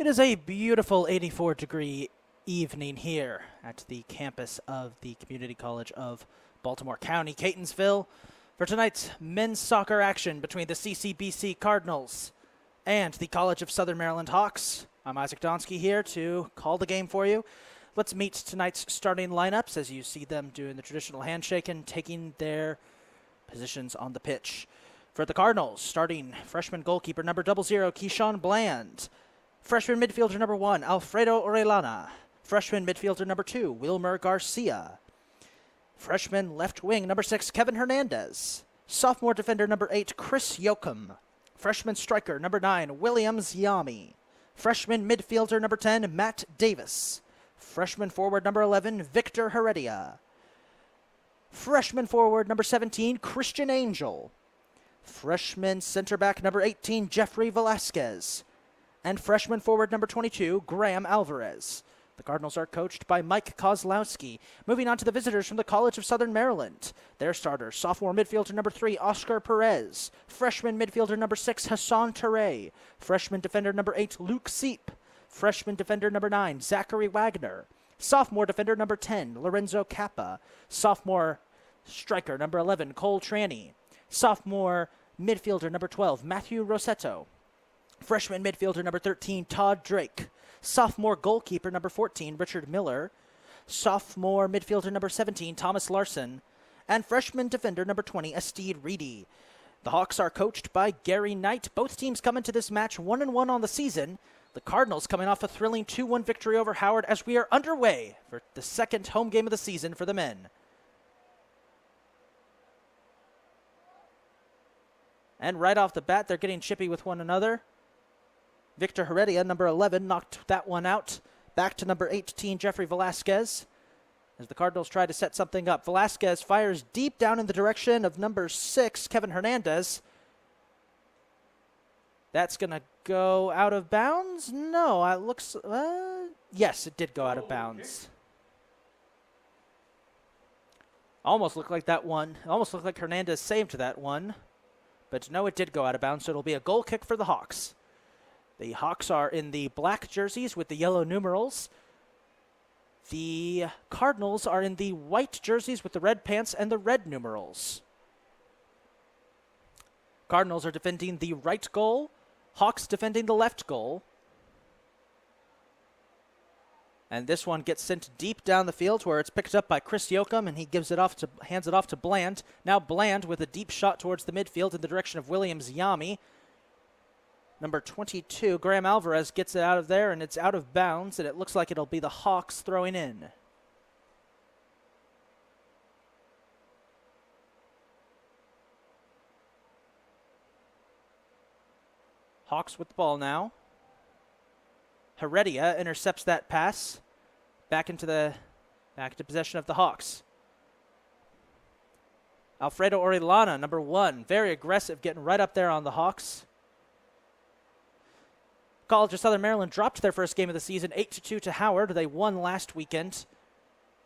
It is a beautiful 84-degree evening here at the campus of the Community College of Baltimore County, Catonsville, for tonight's men's soccer action between the CCBC Cardinals and the College of Southern Maryland Hawks. I'm Isaac Donsky here to call the game for you. Let's meet tonight's starting lineups as you see them doing the traditional handshake and taking their positions on the pitch. For the Cardinals, starting freshman goalkeeper number 00, Keyshawn Bland. Freshman midfielder number 1, Alfredo Orellana. Freshman midfielder number 2, Wilmer Garcia. Freshman left wing number 6, Kevin Hernandez. Sophomore defender number 8, Chris Yoakum. Freshman striker number 9, William Ziami. Freshman midfielder number 10, Matt Davis. Freshman forward number 11, Victor Herrera. Freshman forward number 17, Christian Angel. Freshman center back number 18, Jeffrey Velasquez. And freshman forward number 22, Graham Alvarez. The Cardinals are coached by Mike Kozlowski. Moving on to the visitors from the College of Southern Maryland. Their starters, sophomore midfielder number 3, Oscar Perez. Freshman midfielder number 6, Hassan Ture. Freshman defender number 8, Luke Seep. Freshman defender number 9, Zachary Wagner. Sophomore defender number 10, Lorenzo Kappa. Sophomore striker number 11, Cole Tranny. Sophomore midfielder number 12, Matthew Rossetto. Freshman midfielder number 13, Todd Drake. Sophomore goalkeeper number 14, Richard Miller. Sophomore midfielder number 17, Thomas Larson. And freshman defender number 20, Estede Reedy. The Hawks are coached by Gary Knight. Both teams come into this match 1-1 on the season. The Cardinals coming off a thrilling 2-1 victory over Howard as we are underway for the second home game of the season for the men. And right off the bat, they're getting chippy with one another. Victor Heredia, number 11, knocked that one out. Back to number 18, Jeffrey Velasquez, as the Cardinals try to set something up. Velasquez fires deep down in the direction of number 6, Kevin Hernandez. That's going to go out of bounds? No, it looks... yes, it did go out of bounds. Almost looked like that one. Almost looked like Hernandez saved that one. But no, it did go out of bounds, so it'll be a goal kick for the Hawks. The Hawks are in the black jerseys with the yellow numerals. The Cardinals are in the white jerseys with the red pants and the red numerals. Cardinals are defending the right goal. Hawks defending the left goal. And this one gets sent deep down the field where it's picked up by Chris Yoakum, and he hands it off to Bland. Now Bland with a deep shot towards the midfield in the direction of William Ziami. Number 22, Graham Alvarez, gets it out of there, and it's out of bounds, and it looks like it'll be the Hawks throwing in. Hawks with the ball now. Heredia intercepts that pass back into possession of the Hawks. Alfredo Orellana, number 1, very aggressive, getting right up there on the Hawks. College of Southern Maryland dropped their first game of the season 8-2 to Howard. They won last weekend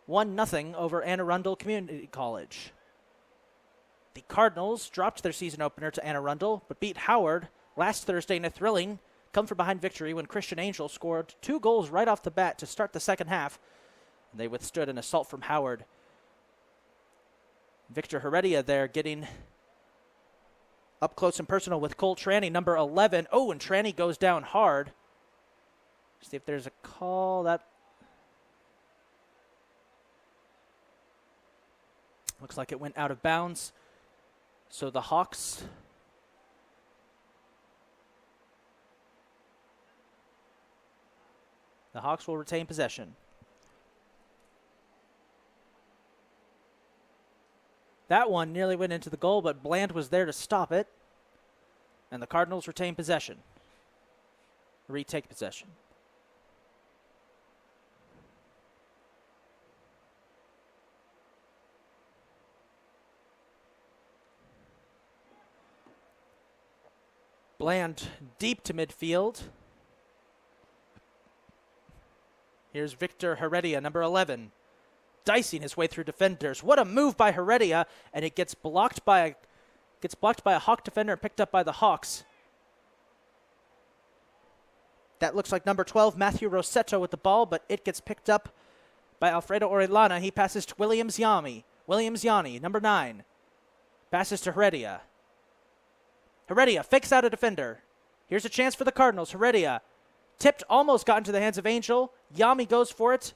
1-0 over Anne Arundel Community College. The Cardinals dropped their season opener to Anne Arundel, but beat Howard last Thursday in a thrilling come-from-behind victory when Christian Angel scored 2 goals right off the bat to start the second half. They withstood an assault from Howard. Victor Heredia there getting up close and personal with Cole Tranny, number 11. Oh, and Tranny goes down hard. See if there's a call. That looks like it went out of bounds. So the Hawks will retain possession. That one nearly went into the goal, but Bland was there to stop it. And the Cardinals retain possession. Retake possession. Bland deep to midfield. Here's Victor Heredia, number 11. Dicing his way through defenders. What a move by Heredia, and it gets blocked by a Hawk defender and picked up by the Hawks. That looks like number 12, Matthew Rossetto with the ball, but it gets picked up by Alfredo Orellana. He passes to Williams Yanni. Williams Yanni, number 9. Passes to Herrera. Herrera fakes out a defender. Here's a chance for the Cardinals. Herrera tipped, almost got into the hands of Angel. Yami goes for it.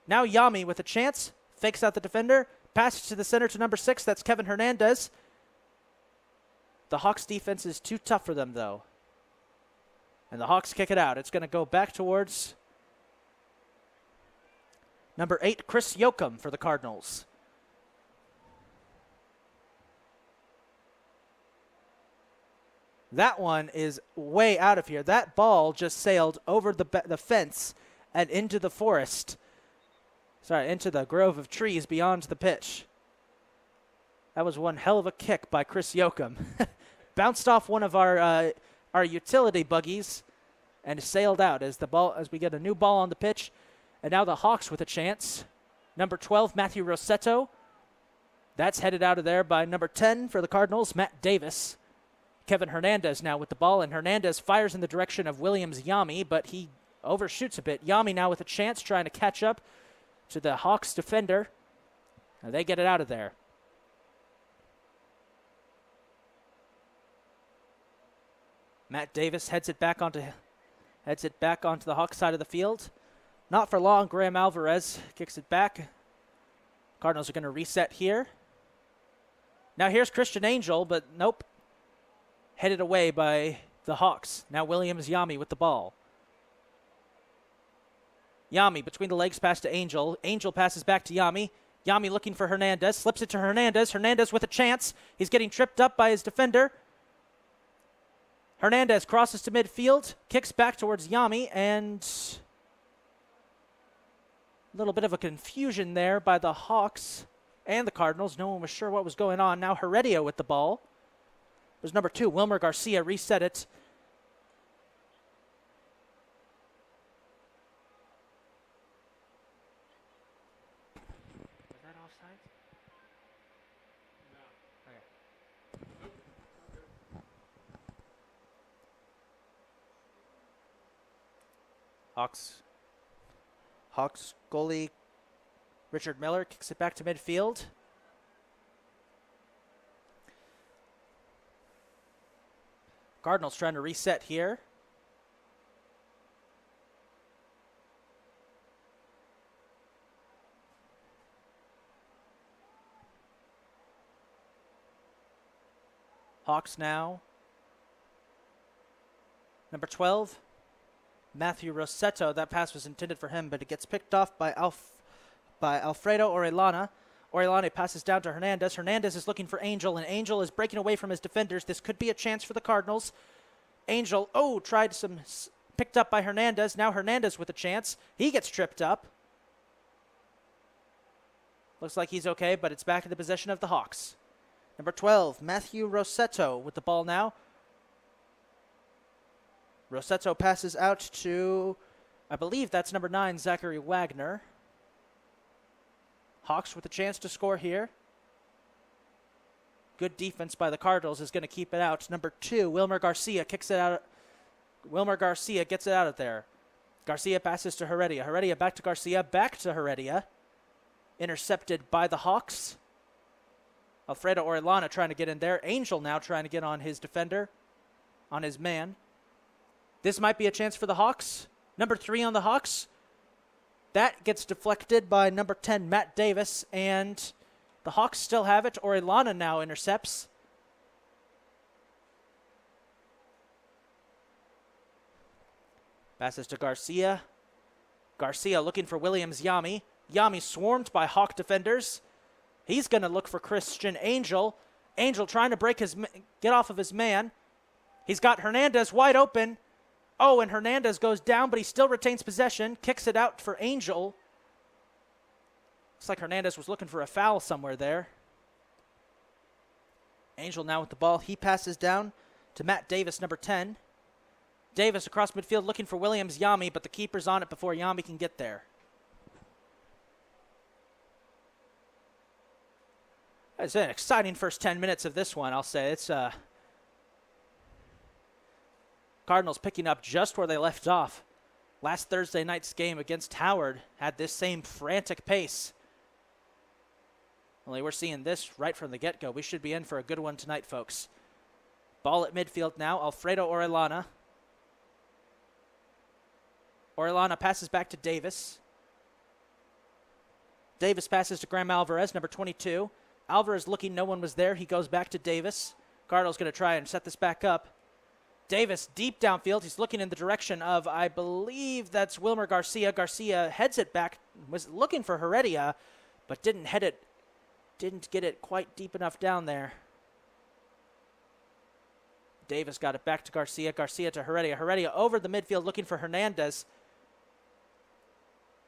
Now Yami with a chance. Fakes out the defender. Passes to the center to number 6. That's Kevin Hernandez. The Hawks defense is too tough for them, though. And the Hawks kick it out. It's going to go back towards number 8, Chris Yoakum for the Cardinals. That one is way out of here. That ball just sailed over the fence and into the forest. Sorry, into the grove of trees beyond the pitch. That was one hell of a kick by Chris Yoakum. Bounced off one of our utility buggies and sailed out as we get a new ball on the pitch. And now the Hawks with a chance. Number 12, Matthew Rossetto. That's headed out of there by number 10 for the Cardinals, Matt Davis. Kevin Hernandez now with the ball, and Hernandez fires in the direction of Williams Yami, but he overshoots a bit. Yami now with a chance, trying to catch up to the Hawks defender. Now they get it out of there. Matt Davis heads it back onto the Hawks side of the field. Not for long. Graham Alvarez kicks it back. Cardinals are going to reset here. Now here's Christian Angel, but nope. Headed away by the Hawks. Now Williams Yami with the ball. Yami between the legs, pass to Angel. Angel passes back to Yami. Yami looking for Hernandez. Slips it to Hernandez. Hernandez with a chance. He's getting tripped up by his defender. Hernandez crosses to midfield. Kicks back towards Yami. And a little bit of a confusion there by the Hawks and the Cardinals. No one was sure what was going on. Now Herrera with the ball. It was number 2, Wilmer Garcia, reset it. Was that offside? No. Okay. Hawks goalie Richard Miller kicks it back to midfield. Cardinals trying to reset here. Hawks now. Number 12, Matthew Rossetto. That pass was intended for him, but it gets picked off by Alfredo Orellana. Orellana passes down to Hernandez. Hernandez is looking for Angel, and Angel is breaking away from his defenders. This could be a chance for the Cardinals. Angel, picked up by Hernandez. Now Hernandez with a chance. He gets tripped up. Looks like he's okay, but it's back in the possession of the Hawks. Number 12, Matthew Rossetto with the ball now. Rossetto passes out to, I believe that's number 9, Zachary Wagner. Hawks with a chance to score here. Good defense by the Cardinals is going to keep it out. Number 2, Wilmer Garcia kicks it out. Wilmer Garcia gets it out of there. Garcia passes to Herrera. Herrera back to Garcia, back to Herrera. Intercepted by the Hawks. Alfredo Orellana trying to get in there. Angel now trying to get on his defender, on his man. This might be a chance for the Hawks. Number 3 on the Hawks. That gets deflected by number 10, Matt Davis, and the Hawks still have it. Orellana now intercepts. Passes to Garcia. Garcia looking for Williams Yami. Yami swarmed by Hawk defenders. He's going to look for Christian Angel. Angel trying to get off of his man. He's got Hernandez wide open. Oh, and Hernandez goes down, but he still retains possession. Kicks it out for Angel. Looks like Hernandez was looking for a foul somewhere there. Angel now with the ball. He passes down to Matt Davis, number 10. Davis across midfield looking for Williams Yami, but the keeper's on it before Yami can get there. It's an exciting first 10 minutes of this one, I'll say. It's Cardinals picking up just where they left off. Last Thursday night's game against Howard had this same frantic pace. Only we're seeing this right from the get-go. We should be in for a good one tonight, folks. Ball at midfield now. Alfredo Orellana. Orellana passes back to Davis. Davis passes to Graham Alvarez, number 22. Alvarez looking, no one was there. He goes back to Davis. Cardinals going to try and set this back up. Davis deep downfield. He's looking in the direction of, I believe that's Wilmer Garcia. Garcia heads it back, was looking for Herrera, but didn't get it quite deep enough down there. Davis got it back to Garcia. Garcia to Herrera. Herrera over the midfield looking for Hernandez.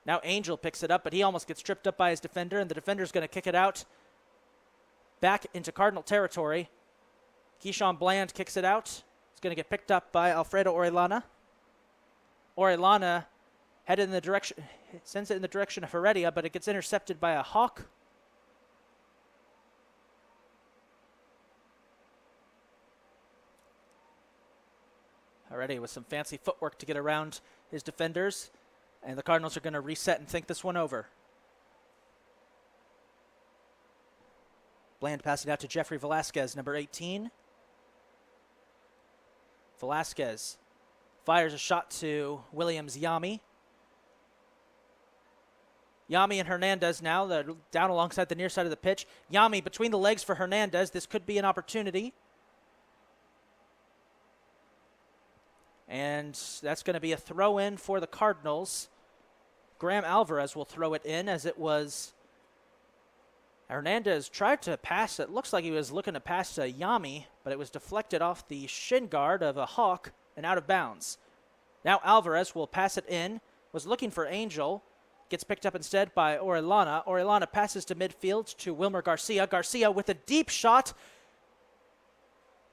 Now Angel picks it up, but he almost gets tripped up by his defender, and the defender's going to kick it out back into Cardinal territory. Keyshawn Bland kicks it out. It's going to get picked up by Alfredo Orellana. Orellana headed in the direction, sends it in the direction of Herrera, but it gets intercepted by a Hawk. Herrera with some fancy footwork to get around his defenders. And the Cardinals are going to reset and think this one over. Bland passing out to Jeffrey Velasquez, number 18. Velasquez fires a shot to Williams Yami. Yami and Hernandez now. They're down alongside the near side of the pitch. Yami between the legs for Hernandez. This could be an opportunity. And that's going to be a throw-in for the Cardinals. Graham Alvarez will throw it in, as it was Hernandez tried to pass. It looks like he was looking to pass to Yami, but it was deflected off the shin guard of a Hawk and out of bounds. Now Alvarez will pass it in, was looking for Angel, gets picked up instead by Orellana. Orellana passes to midfield to Wilmer Garcia. Garcia with a deep shot.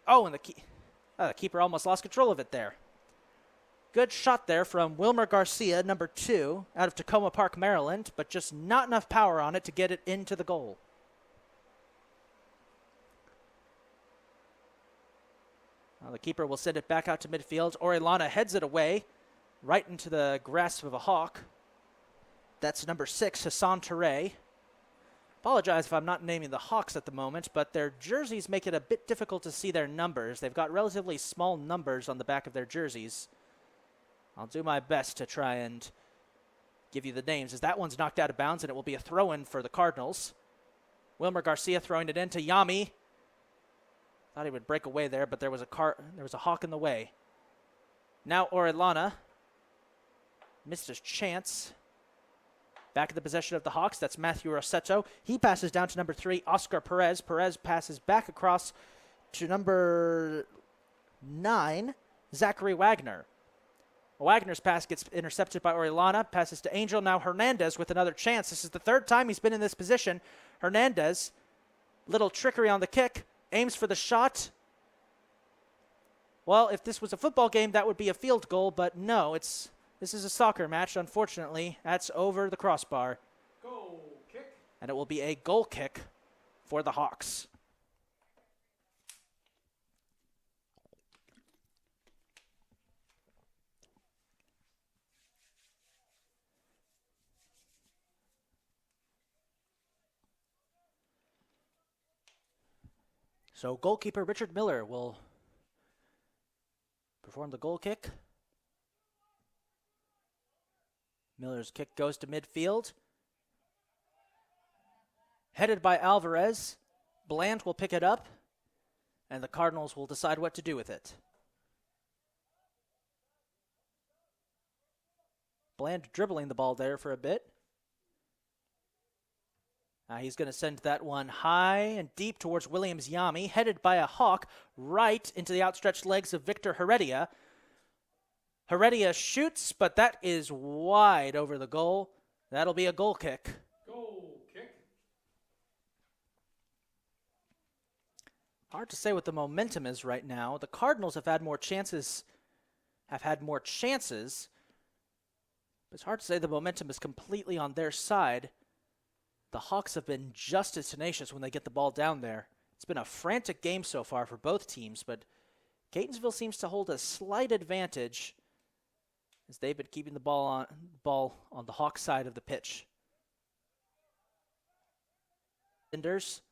Oh, and the keeper almost lost control of it there. Good shot there from Wilmer Garcia, number 2, out of Tacoma Park, Maryland, but just not enough power on it to get it into the goal. Well, the keeper will send it back out to midfield. Orellana heads it away, right into the grasp of a Hawk. That's number 6, Hassan Touré. Apologize if I'm not naming the Hawks at the moment, but their jerseys make it a bit difficult to see their numbers. They've got relatively small numbers on the back of their jerseys. I'll do my best to try and give you the names, as that one's knocked out of bounds, and it will be a throw-in for the Cardinals. Wilmer Garcia throwing it into Yami. Thought he would break away there, but there was a Hawk in the way. Now Orellana missed his chance. Back in the possession of the Hawks, that's Matthew Rossetto. He passes down to number 3, Oscar Perez. Perez passes back across to number 9, Zachary Wagner. Wagner's pass gets intercepted by Orellana, passes to Angel. Now Hernandez with another chance. This is the 3rd time he's been in this position. Hernandez, little trickery on the kick, aims for the shot. Well, if this was a football game, that would be a field goal, but no, this is a soccer match. Unfortunately, that's over the crossbar. Goal kick. And it will be a goal kick for the Hawks. So goalkeeper Richard Miller will perform the goal kick. Miller's kick goes to midfield. Headed by Alvarez. Bland will pick it up, and the Cardinals will decide what to do with it. Bland dribbling the ball there for a bit. He's going to send that one high and deep towards Williams Yami, headed by a Hawk right into the outstretched legs of Victor Herrera. Herrera shoots, but that is wide over the goal. That'll be a goal kick. Goal kick. Hard to say what the momentum is right now. The Cardinals have had more chances. But it's hard to say the momentum is completely on their side. The Hawks have been just as tenacious when they get the ball down there. It's been a frantic game so far for both teams, but Catonsville seems to hold a slight advantage as they've been keeping the ball on the Hawks side of the pitch. Defenders.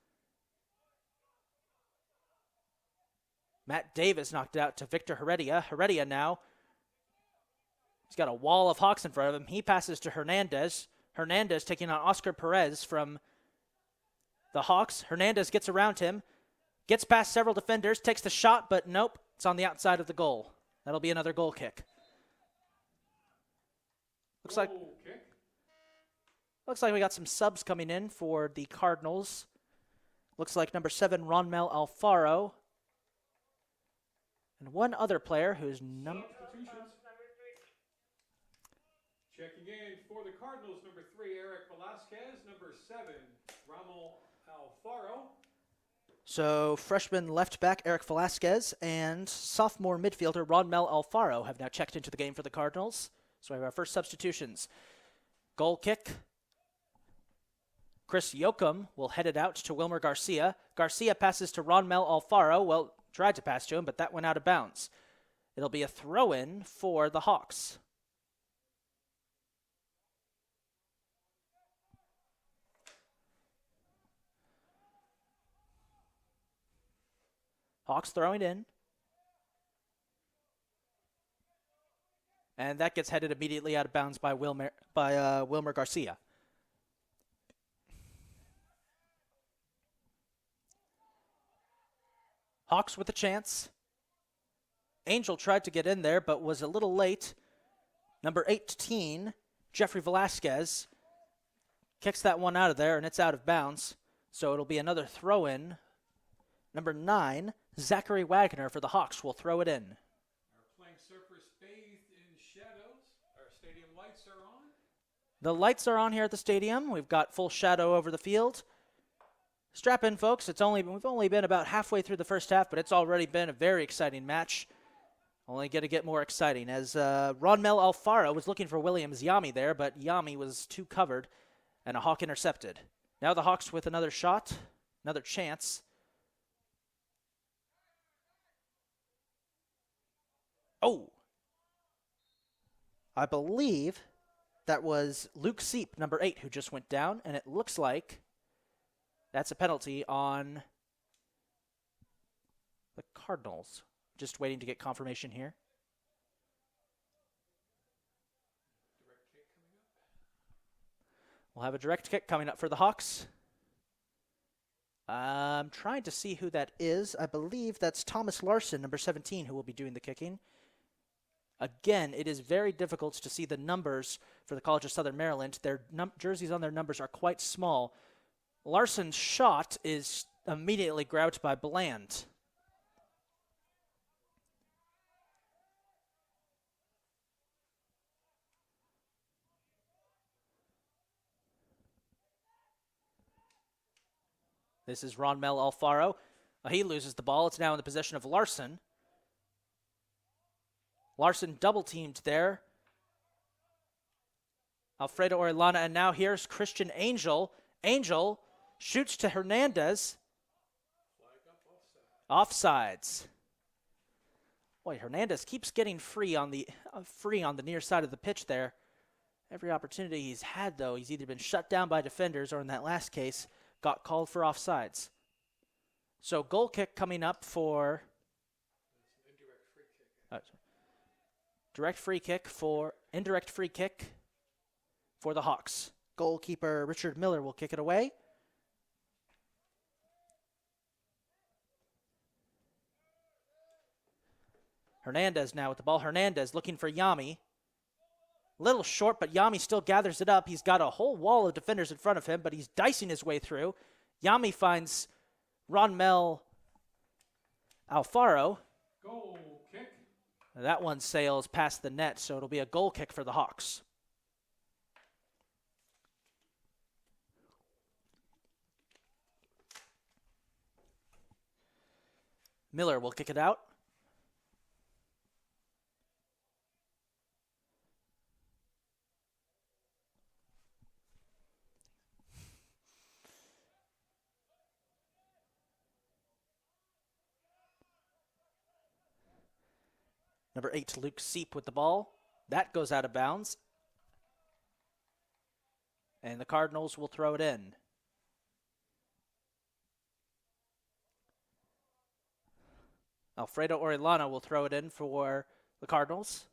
Matt Davis knocked it out to Victor Herrera. Herrera now. He's got a wall of Hawks in front of him. He passes to Hernandez. Hernandez taking on Oscar Perez from the Hawks. Hernandez gets around him. Gets past several defenders. Takes the shot, but nope. It's on the outside of the goal. That'll be another goal kick. Looks like we got some subs coming in for the Cardinals. Looks like number 7, Ronmel Alfaro. And one other player who's Checking in for the Cardinals, number 3, Eric Velasquez. Number 7, Ronmel Alfaro. So freshman left back Eric Velasquez and sophomore midfielder Ronmel Alfaro have now checked into the game for the Cardinals. So we have our first substitutions. Goal kick. Chris Yoakum will head it out to Wilmer Garcia. Garcia passes to Ronmel Alfaro. Well, tried to pass to him, but that went out of bounds. It'll be a throw-in for the Hawks. Hawks throwing in. And that gets headed immediately out of bounds by Wilmer Garcia. Hawks with a chance. Angel tried to get in there, but was a little late. Number 18, Jeffrey Velasquez, kicks that one out of there, and it's out of bounds. So it'll be another throw-in. Number 9, Zachary Wagner for the Hawks will throw it in. Our playing surface bathed in shadows. Our stadium lights are on. The lights are on here at the stadium. We've got full shadow over the field. Strap in, folks. We've only been about halfway through the first half, but it's already been a very exciting match. Only going to get more exciting as Ronmel Alfaro was looking for Williams Yami there, but Yami was too covered, and a Hawk intercepted. Now the Hawks with another shot, another chance. Oh! I believe that was Luke Seep, number 8, who just went down, and it looks like that's a penalty on the Cardinals. Just waiting to get confirmation here. Direct kick coming up. We'll have a direct kick coming up for the Hawks. I'm trying to see who that is. I believe that's Thomas Larson, number 17, who will be doing the kicking. Again, it is very difficult to see the numbers for the College of Southern Maryland. Their jerseys on their numbers are quite small. Larson's shot is immediately grabbed by Bland. This is Ronmel Alfaro. He loses the ball. It's now in the possession of Larson. Larson double-teamed there. Alfredo Orellana, and now here's Christian Angel. Angel shoots to Hernandez. Flag up, Offsides. Boy, Hernandez keeps getting free on the near side of the pitch there. Every opportunity he's had, though, he's either been shut down by defenders or in that last case, got called for offsides. So goal kick coming up for... Indirect free kick for the Hawks. Goalkeeper Richard Miller will kick it away. Hernandez now with the ball. Hernandez looking for Yami. Little short, but Yami still gathers it up. He's got a whole wall of defenders in front of him, but he's dicing his way through. Yami finds Ronmel Alfaro. Goal kick. That one sails past the net, so it'll be a goal kick for the Hawks. Miller will kick it out. Number 8, Luke Seep with the ball. That goes out of bounds. And the Cardinals will throw it in. Alfredo Orellana will throw it in for the Cardinals.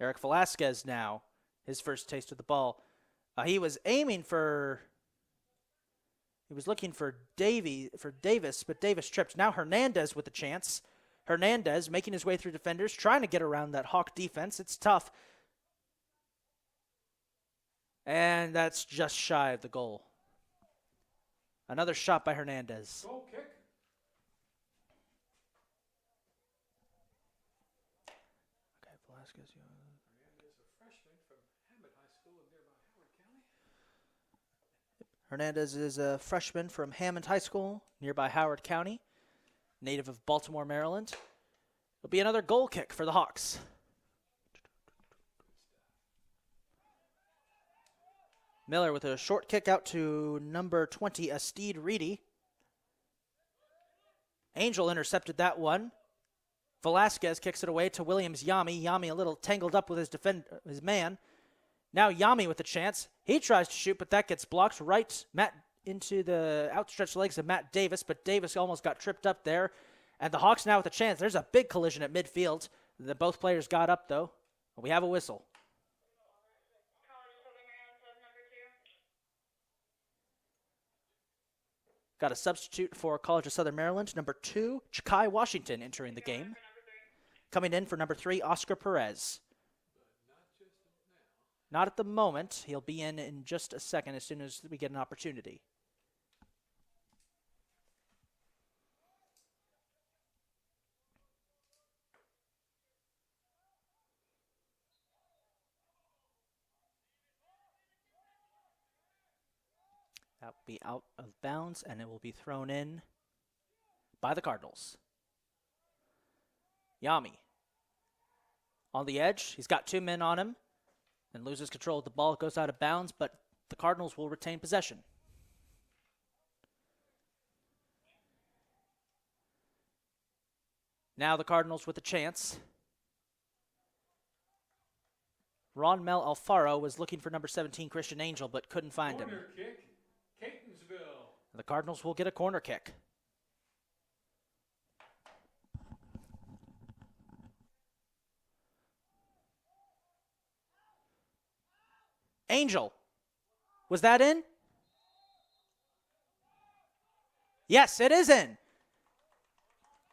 Eric Velasquez now, his first taste of the ball. He was looking for Davis, but Davis tripped. Now Hernandez with a chance. Hernandez making his way through defenders, trying to get around that Hawk defense. It's tough. And that's just shy of the goal. Another shot by Hernandez. Goal kick. Okay, Velasquez. Hernandez is a freshman from Hammond High School, nearby Howard County. Hernandez is a freshman from Hammond High School, native of Baltimore, Maryland. It'll be another goal kick for the Hawks. Miller with a short kick out to number 20, Astide Reedy. Angel intercepted that one. Velasquez kicks it away to Williams Yami. Yami a little tangled up with his man. Now Yami with a chance. He tries to shoot, but that gets blocked right into the outstretched legs of Matt Davis, but Davis almost got tripped up there. And the Hawks now with a chance. There's a big collision at midfield. Both players got up, though. We have a whistle. Got a substitute for College of Southern Maryland. Number 2, Chakai Washington entering the game. Coming in for number 3, Oscar Perez. Not at the moment. He'll be in just a second as soon as we get an opportunity. That will be out of bounds, and it will be thrown in by the Cardinals. Yami on the edge. He's got 2 men on him and loses control of the ball. It goes out of bounds, but the Cardinals will retain possession. Now the Cardinals with a chance. Ron Mel Alfaro was looking for number 17, Christian Angel, but couldn't find him. Corner kick, Catonsville. The Cardinals will get a corner kick. Angel. Was that in? Yes, it is in.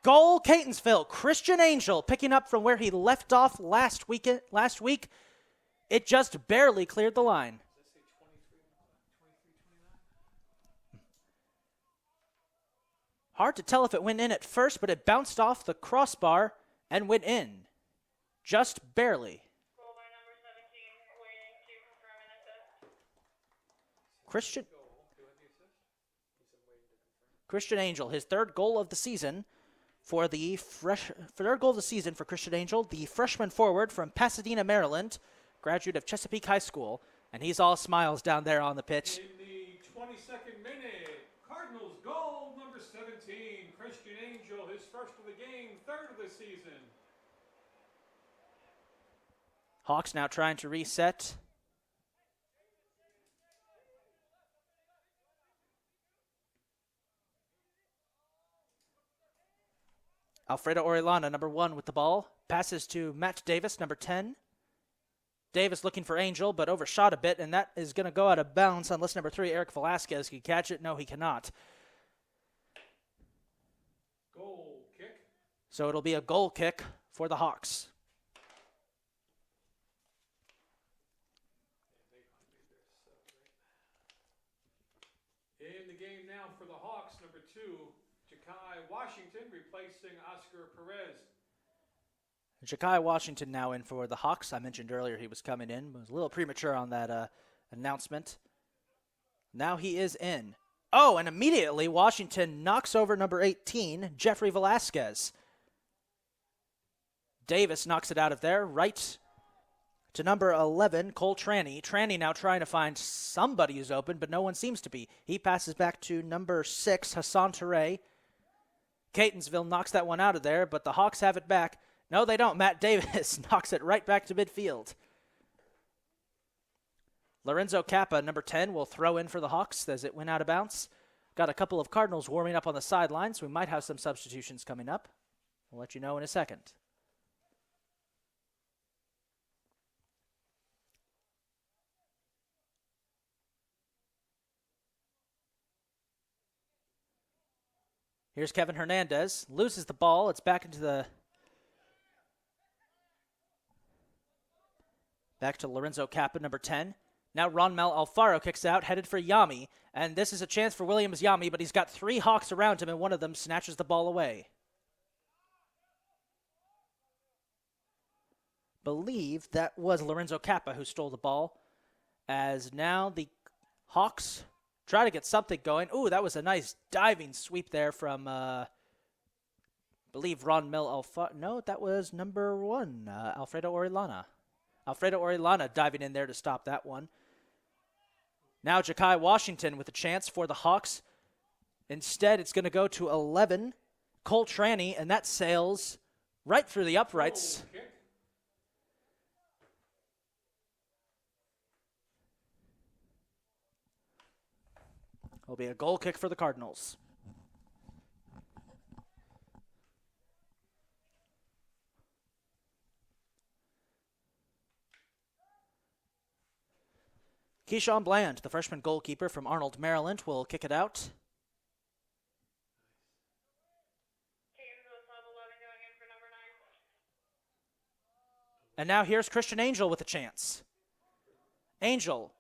Goal, Catonsville. Christian Angel picking up from where he left off last week. It just barely cleared the line. Hard to tell if it went in at first, but it bounced off the crossbar and went in. Just barely. Christian Angel, his third goal of the season for Christian Angel, the freshman forward from Pasadena, Maryland, graduate of Chesapeake High School, and he's all smiles down there on the pitch. In the 22nd minute, Cardinals goal number 17, Christian Angel, his first of the game, third of the season. Hawks now trying to reset. Alfredo Orellana, number 1 with the ball. Passes to Matt Davis, number 10. Davis looking for Angel, but overshot a bit, and that is going to go out of bounds unless number 3, Eric Velasquez, can catch it. No, he cannot. Goal kick. So it'll be a goal kick for the Hawks. In the game now for the Hawks, number 2, Chakai Washington replacing Oscar Perez. Chakai Washington now in for the Hawks. I mentioned earlier he was coming in. It was a little premature on that announcement. Now he is in. Oh, and immediately Washington knocks over number 18, Jeffrey Velasquez. Davis knocks it out of there, right to number 11, Cole Tranny. Tranny now trying to find somebody who's open, but no one seems to be. He passes back to number 6, Hassan Toure. Catonsville knocks that one out of there, but the Hawks have it back. No, they don't. Matt Davis knocks it right back to midfield. Lorenzo Kappa, number 10, will throw in for the Hawks as it went out of bounds. Got a couple of Cardinals warming up on the sidelines. We might have some substitutions coming up. We'll let you know in a second. Here's Kevin Hernandez. Loses the ball. It's back to Lorenzo Kappa, number 10. Now Ronmel Alfaro kicks out, headed for Yami. And this is a chance for Williams Yami, but he's got 3 Hawks around him, and one of them snatches the ball away. Believe that was Lorenzo Kappa who stole the ball. As now the Hawks try to get something going. Ooh, that was a nice diving sweep there from, believe Ronmel Alfaro. No, that was number 1, Alfredo Orellana. Alfredo Orellana diving in there to stop that one. Now Ja'Kai Washington with a chance for the Hawks. Instead, it's going to go to 11, Cole Tranny, and that sails right through the uprights. It'll be a goal kick for the Cardinals. Keyshawn Bland, the freshman goalkeeper from Arnold, Maryland, will kick it out. And now here's Christian Angel with a chance. Angel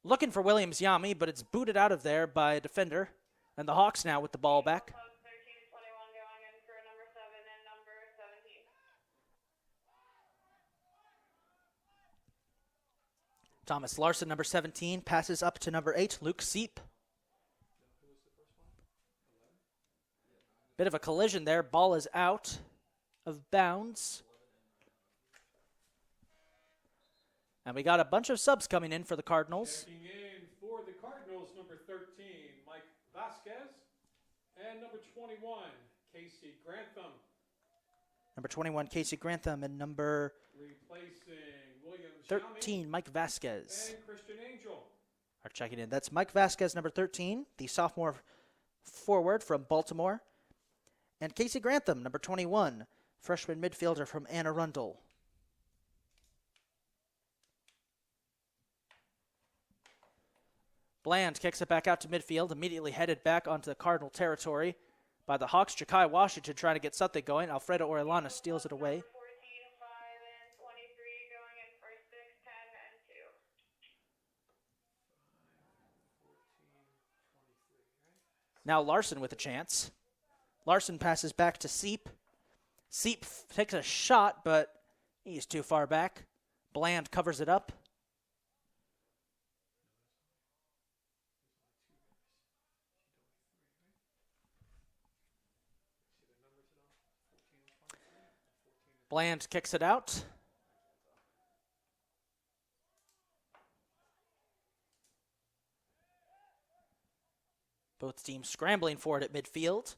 looking for Williams Yami, but it's booted out of there by a defender. And the Hawks now with the ball back. Thomas Larson, number 17, passes up to number 8, Luke Seep. Bit of a collision there. Ball is out of bounds. And we got a bunch of subs coming in for the Cardinals. Checking in for the Cardinals, number 13, Mike Vasquez. And number 21, Casey Grantham. Number 21, Casey Grantham, and number replacing Williams 13, Yami Mike Vasquez. and Christian Angel. Are checking in. That's Mike Vasquez, number 13, the sophomore forward from Baltimore. And Casey Grantham, number 21, freshman midfielder from Anne Arundel. Bland kicks it back out to midfield, immediately headed back onto the Cardinal territory by the Hawks. Ja'Kai Washington trying to get something going. Alfredo Orellana steals it away. 14, 5, and 23 going in for 6, 10, and 2. Now Larson with a chance. Larson passes back to Seep. Seep takes a shot, but he's too far back. Bland covers it up. Bland kicks it out. Both teams scrambling for it at midfield.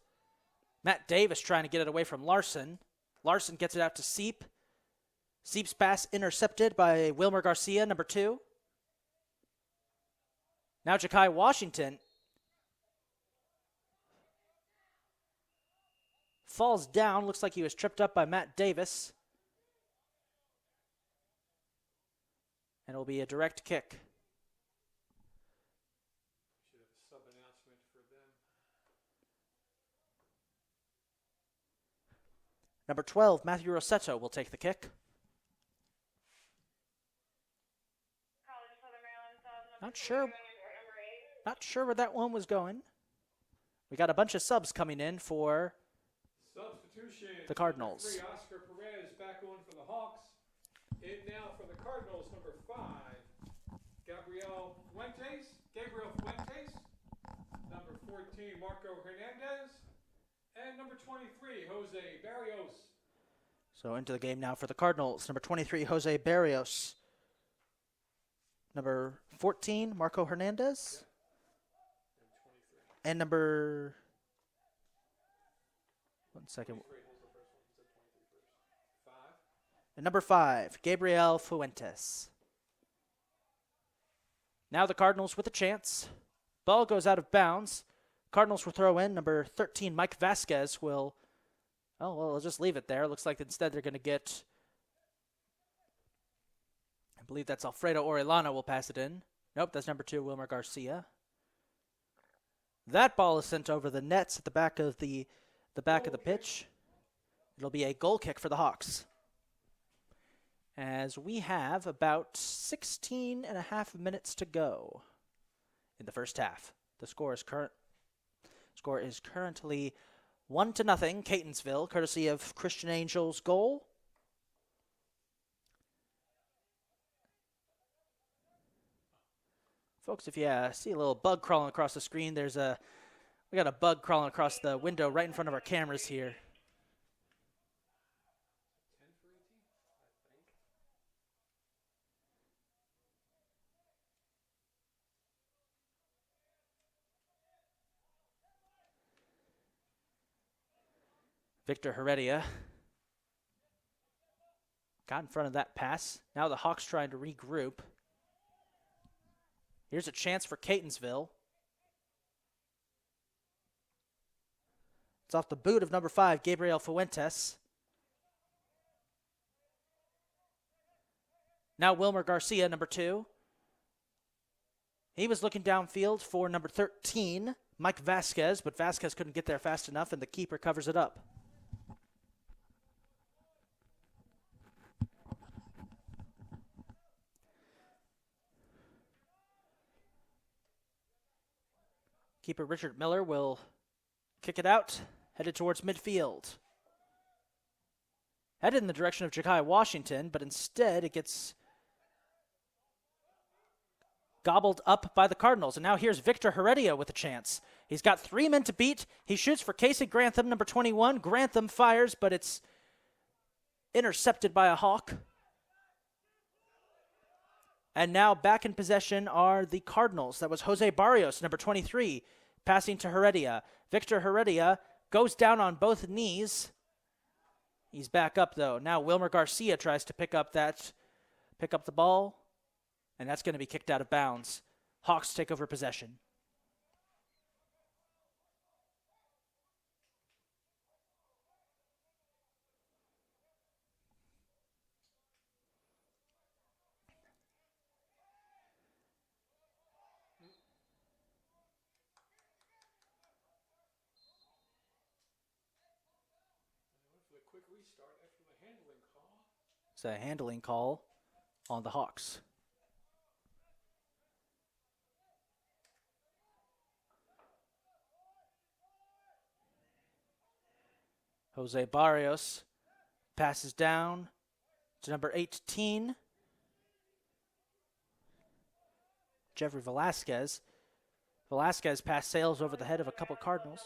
Matt Davis trying to get it away from Larson. Larson gets it out to Seep. Seep's pass intercepted by Wilmer Garcia, number 2. Now Ja'Kai Washington falls down. Looks like he was tripped up by Matt Davis. And it'll be a direct kick. Should have a sub announcement for them. Number 12, Matthew Rossetto will take the kick. College Southern Maryland subs, Not 2 sure. going in for number 8. Not sure where that one was going. We got a bunch of subs coming in for Substitution. the Cardinals. Number 3, Oscar Perez back on for the Hawks. In now for the Cardinals, number 5, Gabriel Fuentes. Number 14, Marco Hernandez. And number 23, Jose Barrios. So into the game now for the Cardinals. Number 23, Jose Barrios number 14, Marco Hernandez. And number... One second. And number 5, Gabriel Fuentes. Now the Cardinals with a chance. Ball goes out of bounds. Cardinals will throw in. Number 13, Mike Vasquez will... Oh, well, I'll just leave it there. Looks like instead they're going to get... I believe that's Alfredo Orellana will pass it in. Nope, that's number 2, Wilmer Garcia. That ball is sent over the nets at the back of the pitch. It'll be a goal kick for the Hawks. As we have about 16 and a half minutes to go in the first half. The score is currently 1-0, Catonsville, courtesy of Christian Angel's goal. Folks, if you see a little bug crawling across the screen, we got a bug crawling across the window right in front of our cameras here. Victor Herrera got in front of that pass. Now the Hawks trying to regroup. Here's a chance for Catonsville. It's off the boot of number 5, Gabriel Fuentes. Now Wilmer Garcia, number 2. He was looking downfield for number 13, Mike Vasquez, but Vasquez couldn't get there fast enough, and the keeper covers it up. Keeper Richard Miller will kick it out, headed towards midfield. Headed in the direction of Ja'Kai Washington, but instead it gets gobbled up by the Cardinals. And now here's Victor Herrera with a chance. He's got 3 men to beat. He shoots for Casey Grantham, number 21. Grantham fires, but it's intercepted by a Hawk. And now back in possession are the Cardinals. That was Jose Barrios, number 23, passing to Herrera. Victor Herrera goes down on both knees. He's back up, though. Now Wilmer Garcia tries to pick up the ball, and that's going to be kicked out of bounds. Hawks take over possession. It's a handling call on the Hawks. Jose Barrios passes down to number 18, Jeffrey Velasquez. Velasquez pass sails over the head of a couple Cardinals.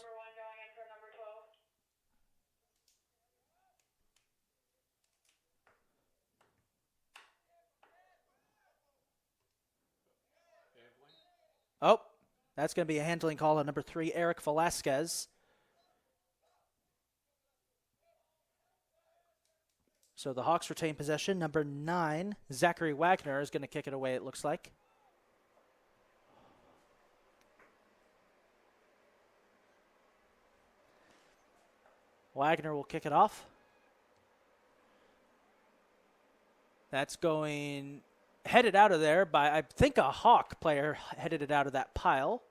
Oh, that's going to be a handling call on number 3, Eric Velasquez. So the Hawks retain possession. Number 9, Zachary Wagner, is going to kick it away, it looks like. Wagner will kick it off. That's going... headed out of there by, I think, a Hawk player headed it out of that pile.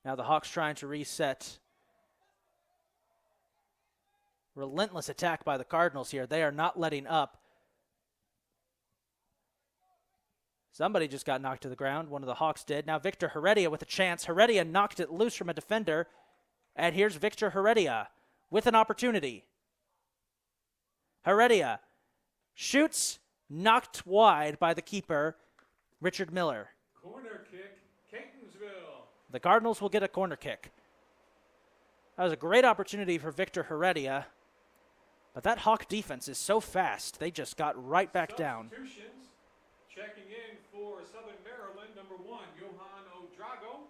Now the Hawks trying to reset. Relentless attack by the Cardinals here. They are not letting up. Somebody just got knocked to the ground. One of the Hawks did. Now Victor Herrera with a chance. Herrera knocked it loose from a defender. And here's Victor Herrera with an opportunity. Herrera shoots, knocked wide by the keeper, Richard Miller. Corner kick, Catonsville. The Cardinals will get a corner kick. That was a great opportunity for Victor Herrera. But that Hawk defense is so fast. They just got right back down. Substitutions. Checking in for Southern Maryland, number 1, Johan Odrago.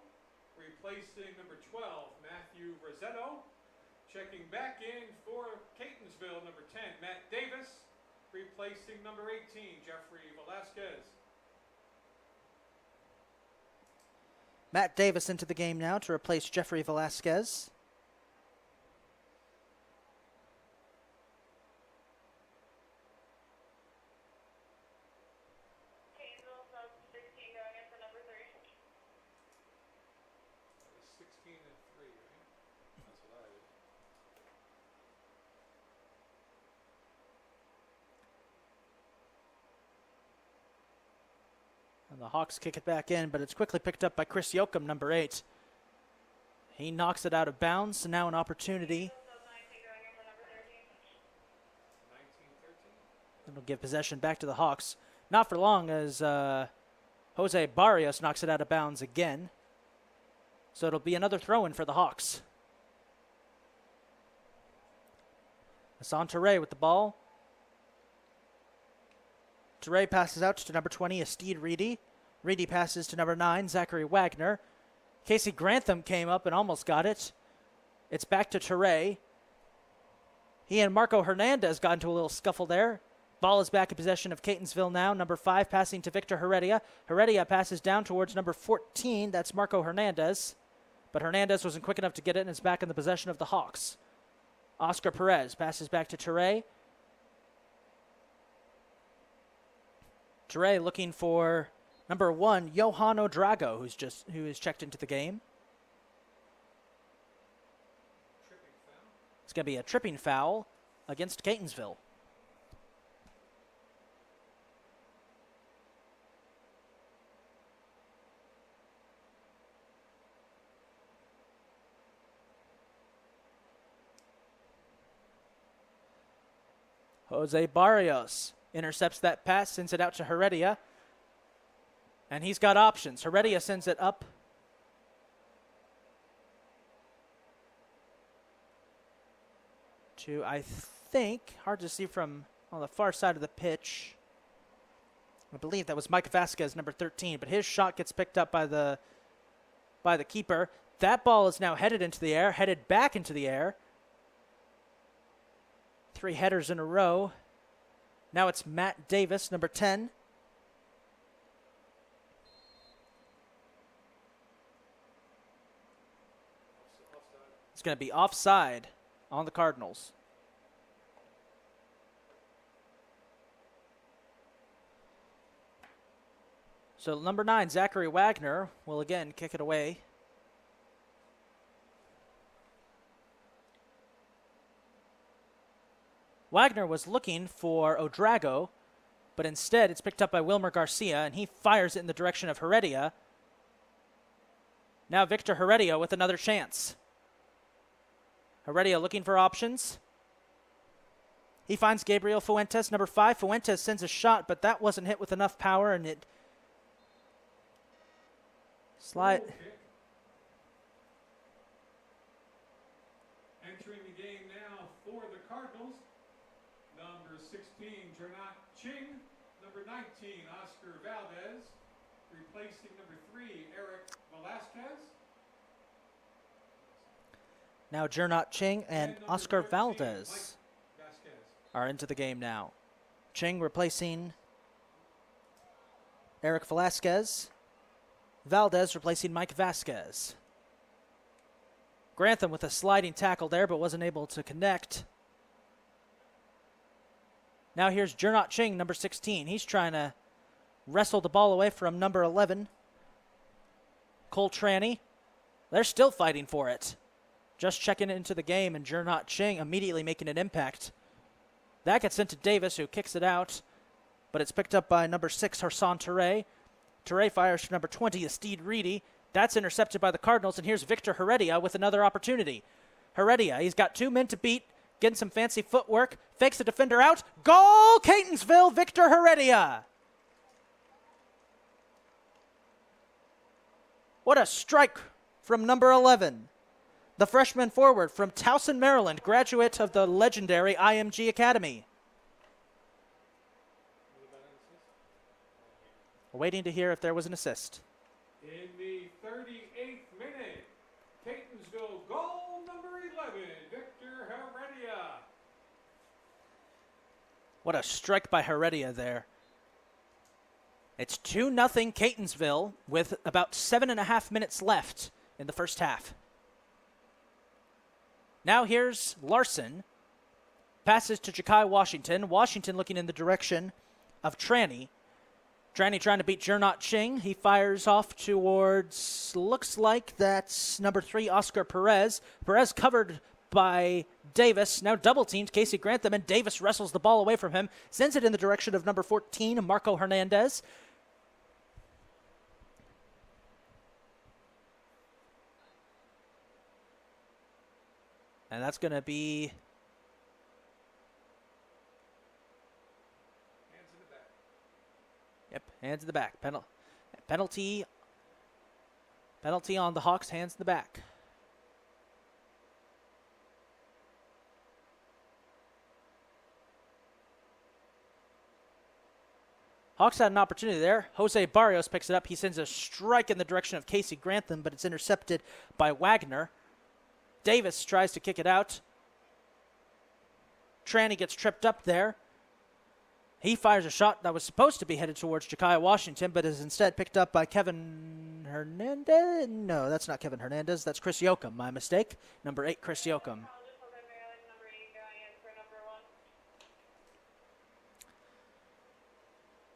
Replacing number 12, Matthew Rosetto. Checking back in for Catonsville, number 10, Matt Davis. Replacing number 18, Jeffrey Velasquez. Matt Davis into the game now to replace Jeffrey Velasquez. Catonsville sub 16 going in for number 3. 16 and 3, right? That's what I did. And the Hawks kick it back in, but it's quickly picked up by Chris Yoakum, number 8. He knocks it out of bounds, so now an opportunity. Sub 19 going in for number 13. 19-13. It'll give possession back to the Hawks. Not for long as Jose Barrios knocks it out of bounds again. So it'll be another throw-in for the Hawks. Hassan Toure with the ball. Toure passes out to number 20, Estede Reedy. Reedy passes to number 9, Zachary Wagner. Casey Grantham came up and almost got it. It's back to Toure. He and Marco Hernandez got into a little scuffle there. Ball is back in possession of Catonsville now. Number 5 passing to Victor Herrera. Herrera passes down towards number 14. That's Marco Hernandez. But Hernandez wasn't quick enough to get it and is back in the possession of the Hawks. Oscar Perez passes back to Toure. Toure looking for number 1, Johan Odrago, who is checked into the game. Tripping foul. It's going to be a tripping foul against Catonsville. Jose Barrios intercepts that pass, sends it out to Herrera. And he's got options. Herrera sends it up to, I think, hard to see from on the far side of the pitch. I believe that was Mike Vasquez, number 13, but his shot gets picked up by the keeper. That ball is now headed into the air, headed back into the air. 3 headers in a row. Now it's Matt Davis, number 10. It's going to be offside on the Cardinals. So number 9, Zachary Wagner, will again kick it away. Wagner was looking for Odrago, but instead it's picked up by Wilmer Garcia, and he fires it in the direction of Herrera. Now Victor Herrera with another chance. Herrera looking for options. He finds Gabriel Fuentes, number 5. Fuentes sends a shot, but that wasn't hit with enough power, and it slide. Goal kick. Entering the game now for the Cardinals, number 16, Jernot Ching, number 19, Oscar Valdez, replacing number 3, Eric Velasquez. Now Jernot Ching and number Oscar 13, Valdez Mike Vasquez. are into the game now. Ching replacing Eric Velasquez. Valdez replacing Mike Vasquez. Grantham with a sliding tackle there, but wasn't able to connect. Now here's Jernot Ching, number 16. He's trying to wrestle the ball away from number 11, Cole Tranny. They're still fighting for it. Just checking into the game, and Jernot Ching immediately making an impact. That gets sent to Davis, who kicks it out, but it's picked up by number 6, Hassan Toure. Toure fires to number 20, Estede Reedy. That's intercepted by the Cardinals, and here's Victor Herrera with another opportunity. Herrera, he's got 2 men to beat, getting some fancy footwork, fakes the defender out. Goal, Catonsville, Victor Herrera. What a strike from number 11. the freshman forward from Towson, Maryland, graduate of the legendary IMG Academy. Waiting to hear if there was an assist. In the 38th minute, Catonsville goal number 11, Victor Herrera. What a strike by Herrera there. It's 2-0 Catonsville with about 7.5 minutes left in the first half. Now here's Larson. Passes to Ja'Kai Washington. Washington looking in the direction of Tranny. Tranny trying to beat Jernot Ching. He fires off towards, looks like that's number 3, Oscar Perez. Perez covered by Davis. Now double teamed Casey Grantham, and Davis wrestles the ball away from him. Sends it in the direction of number 14, Marco Hernandez. And that's going to be... Hands in the back. Yep, hands in the back. Penalty on the Hawks, hands in the back. Hawks had an opportunity there. Jose Barrios picks it up. He sends a strike in the direction of Casey Grantham, but it's intercepted by Wagner. Davis tries to kick it out. Tranny gets tripped up there. He fires a shot that was supposed to be headed towards Ja'Kai Washington, but is instead picked up by Kevin Hernandez. No, that's not Kevin Hernandez. That's Chris Yoakum. My mistake. Number 8, Chris Yoakum.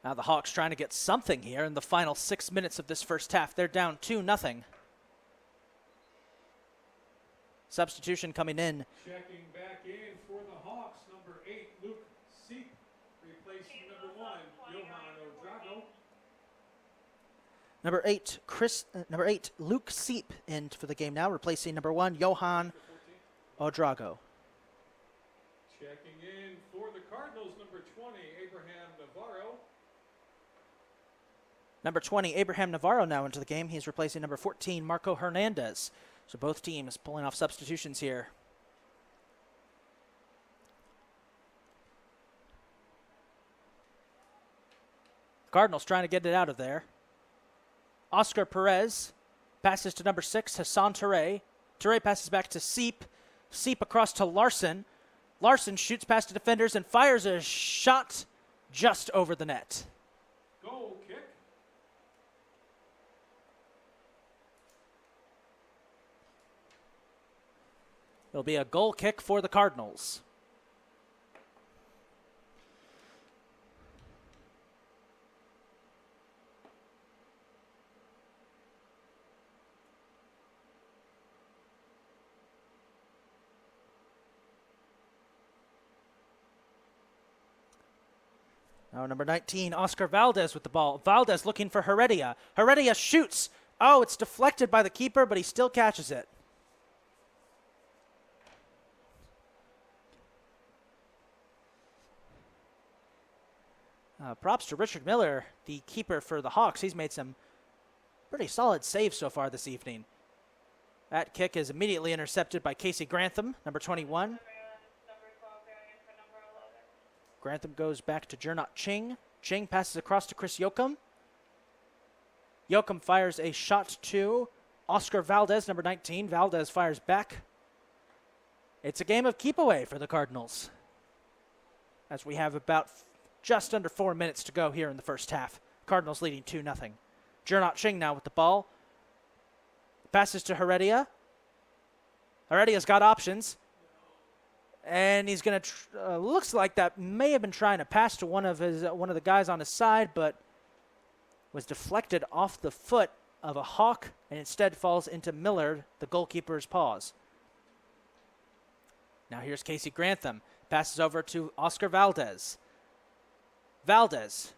Now the Hawks trying to get something here in the final 6 minutes of this first half. They're down 2-0. Substitution coming in. Checking back in for the Hawks, number 8, Luke Seep, replacing number 1, Johan Odrago. Number 8, Luke Seep in for the game now, replacing number 1, Johan Odrago. Checking in for the Cardinals, number 20, Abraham Navarro. Number 20, Abraham Navarro now into the game. He's replacing number 14, Marco Hernandez. So both teams pulling off substitutions here. Cardinals trying to get it out of there. Oscar Perez passes to number 6, Hassan Toure. Toure passes back to Seep. Seep across to Larson. Larson shoots past the defenders and fires a shot just over the net. Goal kick. It'll be a goal kick for the Cardinals. Now number 19, Oscar Valdez with the ball. Valdez looking for Herrera. Herrera shoots. Oh, it's deflected by the keeper, but he still catches it. Props to Richard Miller, the keeper for the Hawks. He's made some pretty solid saves so far this evening. That kick is immediately intercepted by Casey Grantham, number 21. Grantham goes back to Jernot Ching. Ching passes across to Chris Yoakum. Yoakum fires a shot to Oscar Valdez, number 19. Valdez fires back. It's a game of keep away for the Cardinals, as we have about just under 4 minutes to go here in the first half. Cardinals leading 2-0. Jernot Ching now with the ball. Passes to Herrera. Herrera's got options. And he's going to, looks like that may have been trying to pass to one of the guys on his side, but was deflected off the foot of a Hawk and instead falls into Miller, the goalkeeper's paws. Now here's Casey Grantham. Passes over to Oscar Valdez. Valdez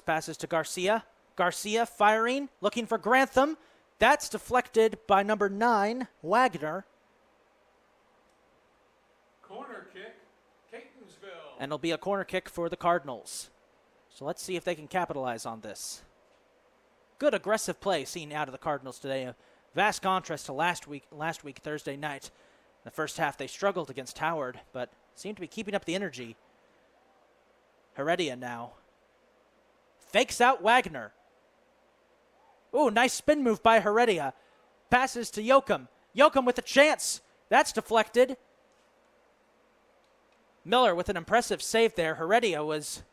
passes to Garcia. Garcia firing, looking for Grantham. That's deflected by number 9, Wagner. Corner kick, Catonsville. And it'll be a corner kick for the Cardinals. So let's see if they can capitalize on this. Good aggressive play seen out of the Cardinals today. Vast contrast to last week Thursday night. The first half they struggled against Howard, but seemed to be keeping up the energy. Herrera now. Fakes out Wagner. Ooh, nice spin move by Herrera. Passes to Yoakum. Yoakum with a chance. That's deflected. Miller with an impressive save there. Herrera was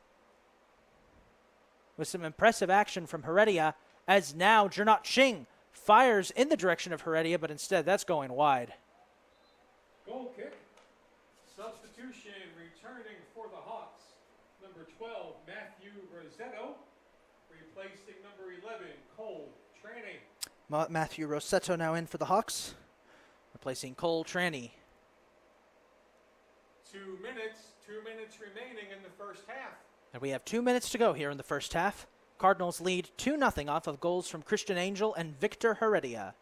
with some impressive action from Herrera, as now Jernot Ching fires in the direction of Herrera, but instead that's going wide. Goal kick. Substitution returning for the Hawks. Number 12, Matthew Rossetto. Replacing number 11, Cole Tranny. Matthew Rossetto now in for the Hawks, replacing Cole Tranny. 2 minutes remaining in the first half. And we have 2 minutes to go here in the first half. Cardinals lead 2-0 off of goals from Christian Angel and Victor Herrera.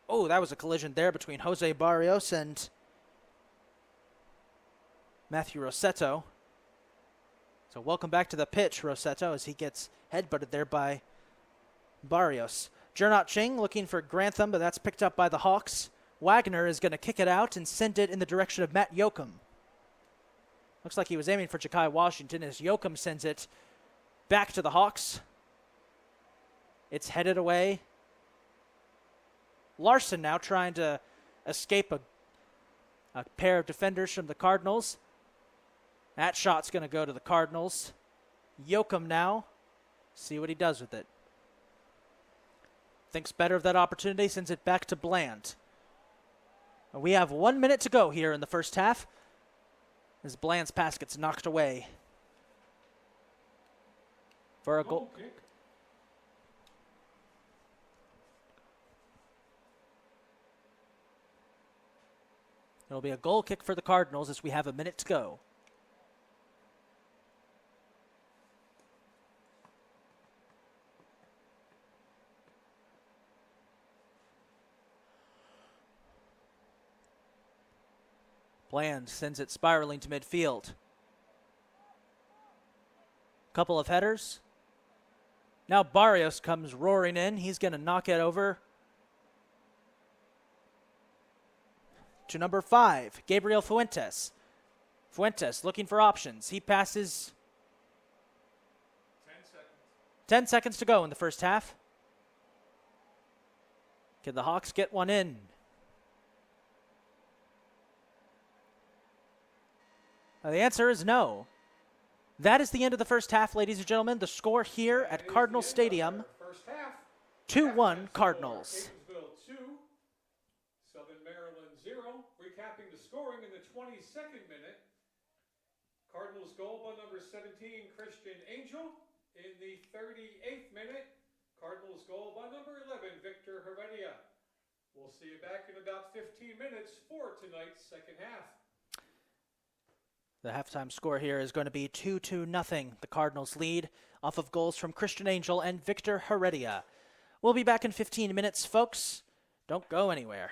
Oh, that was a collision there between Jose Barrios and Matthew Rossetto. So welcome back to the pitch, Rossetto, as he gets headbutted there by Barrios. Jernot Ching looking for Grantham, but that's picked up by the Hawks. Wagner is going to kick it out and send it in the direction of Matt Yoakum. Looks like he was aiming for Ja'Kai Washington as Yoakum sends it back to the Hawks. It's headed away. Larson now trying to escape a pair of defenders from the Cardinals. That shot's going to go to the Cardinals. Yoakum now. See what he does with it. Thinks better of that opportunity, sends it back to Bland. We have 1 minute to go here in the first half as Bland's pass gets knocked away for a goal. Kick. It'll be a goal kick for the Cardinals as we have a minute to go. Bland sends it spiraling to midfield. Couple of headers. Now Barrios comes roaring in. He's going to knock it over to number 5, Gabriel Fuentes. Fuentes looking for options. He passes. 10 seconds. 10 seconds to go in the first half. Can the Hawks get one in? The answer is no. That is the end of the first half, ladies and gentlemen. The score here at Cardinal Stadium, First half. 2-1 Cardinals. Catonsville 2, Southern Maryland 0. Recapping the scoring in the 22nd minute. Cardinals goal by number 17, Christian Angel. In the 38th minute, Cardinals goal by number 11, Victor Herrera. We'll see you back in about 15 minutes for tonight's second half. The halftime score here is going to be 2-0. The Cardinals lead off of goals from Christian Angel and Victor Herrera. We'll be back in 15 minutes, folks. Don't go anywhere.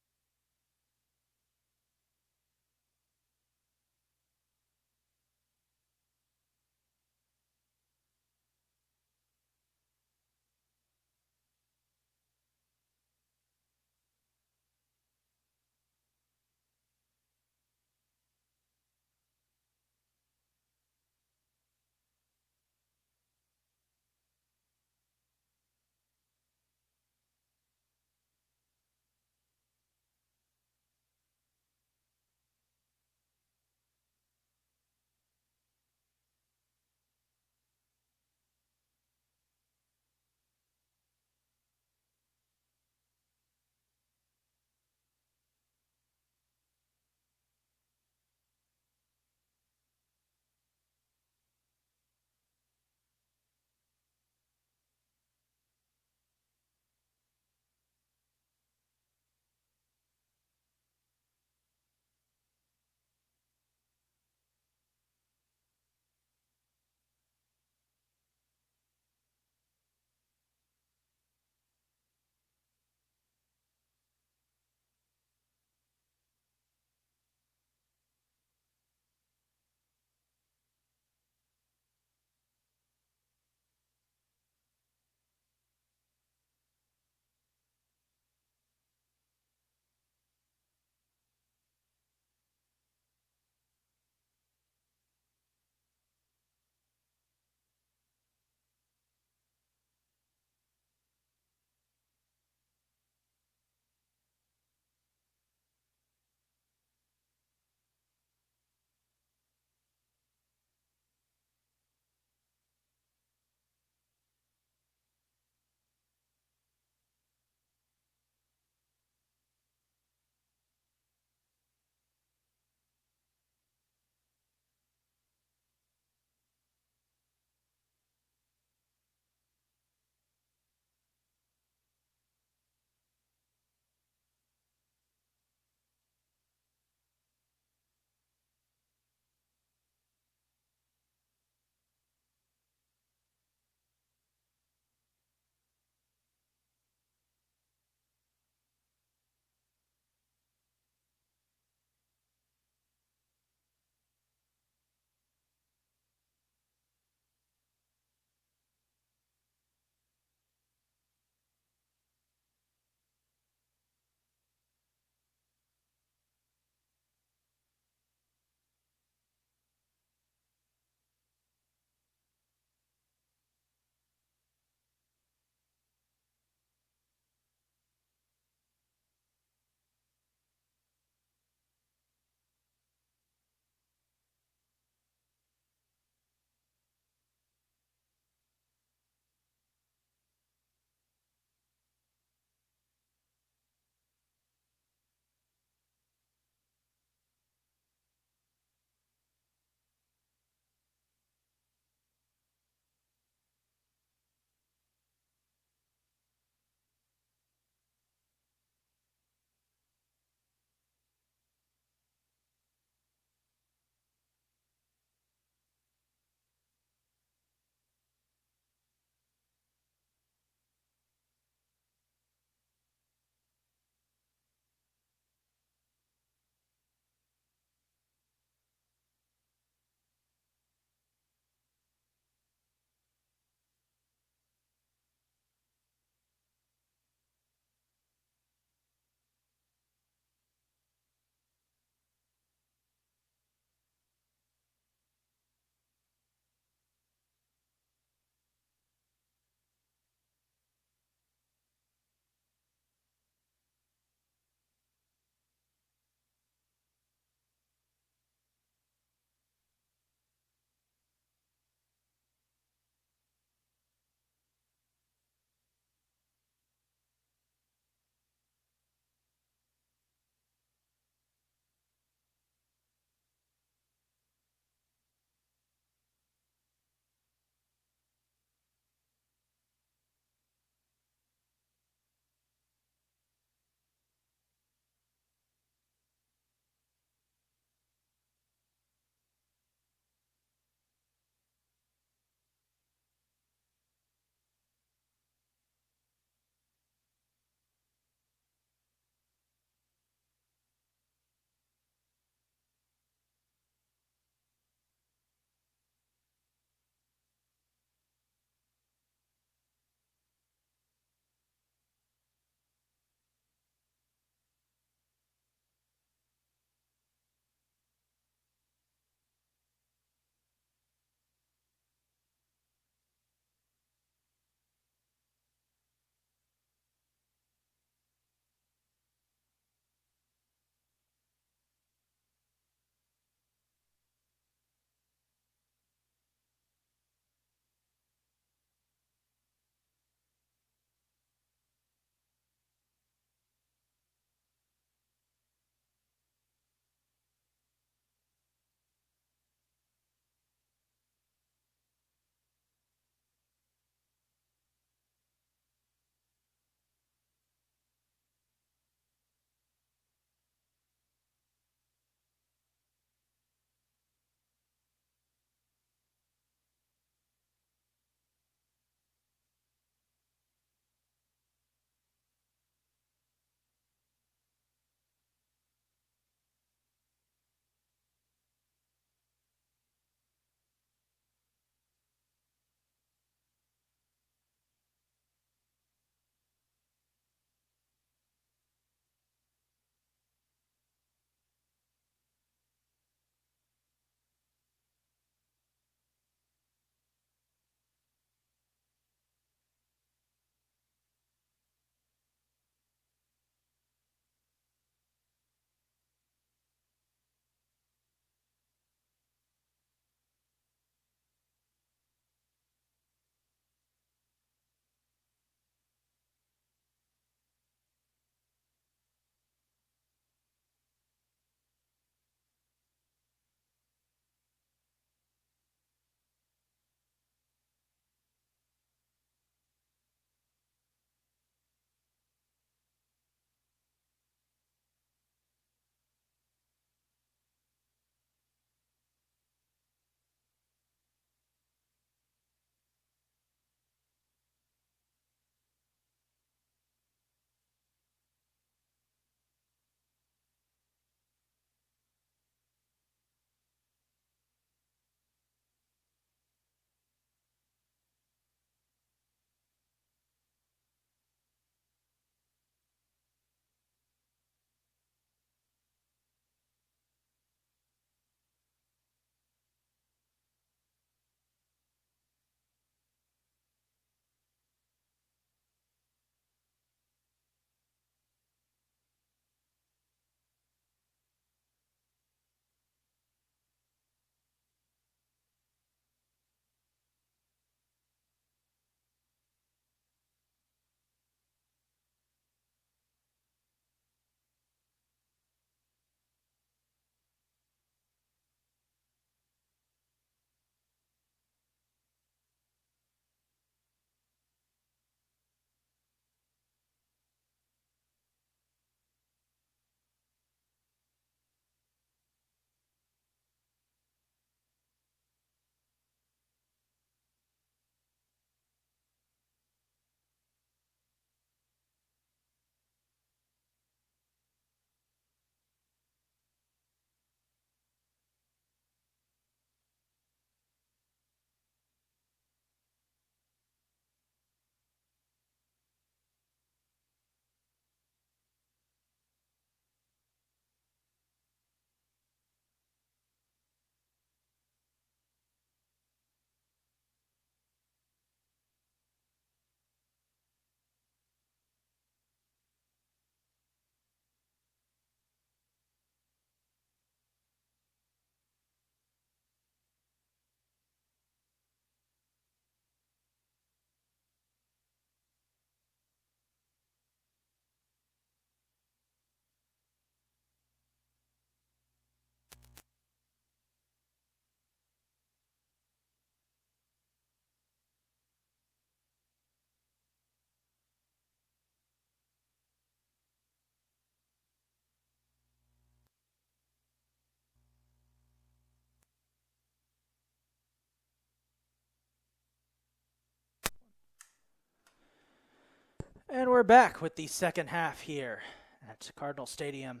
And we're back with the second half here at Cardinal Stadium,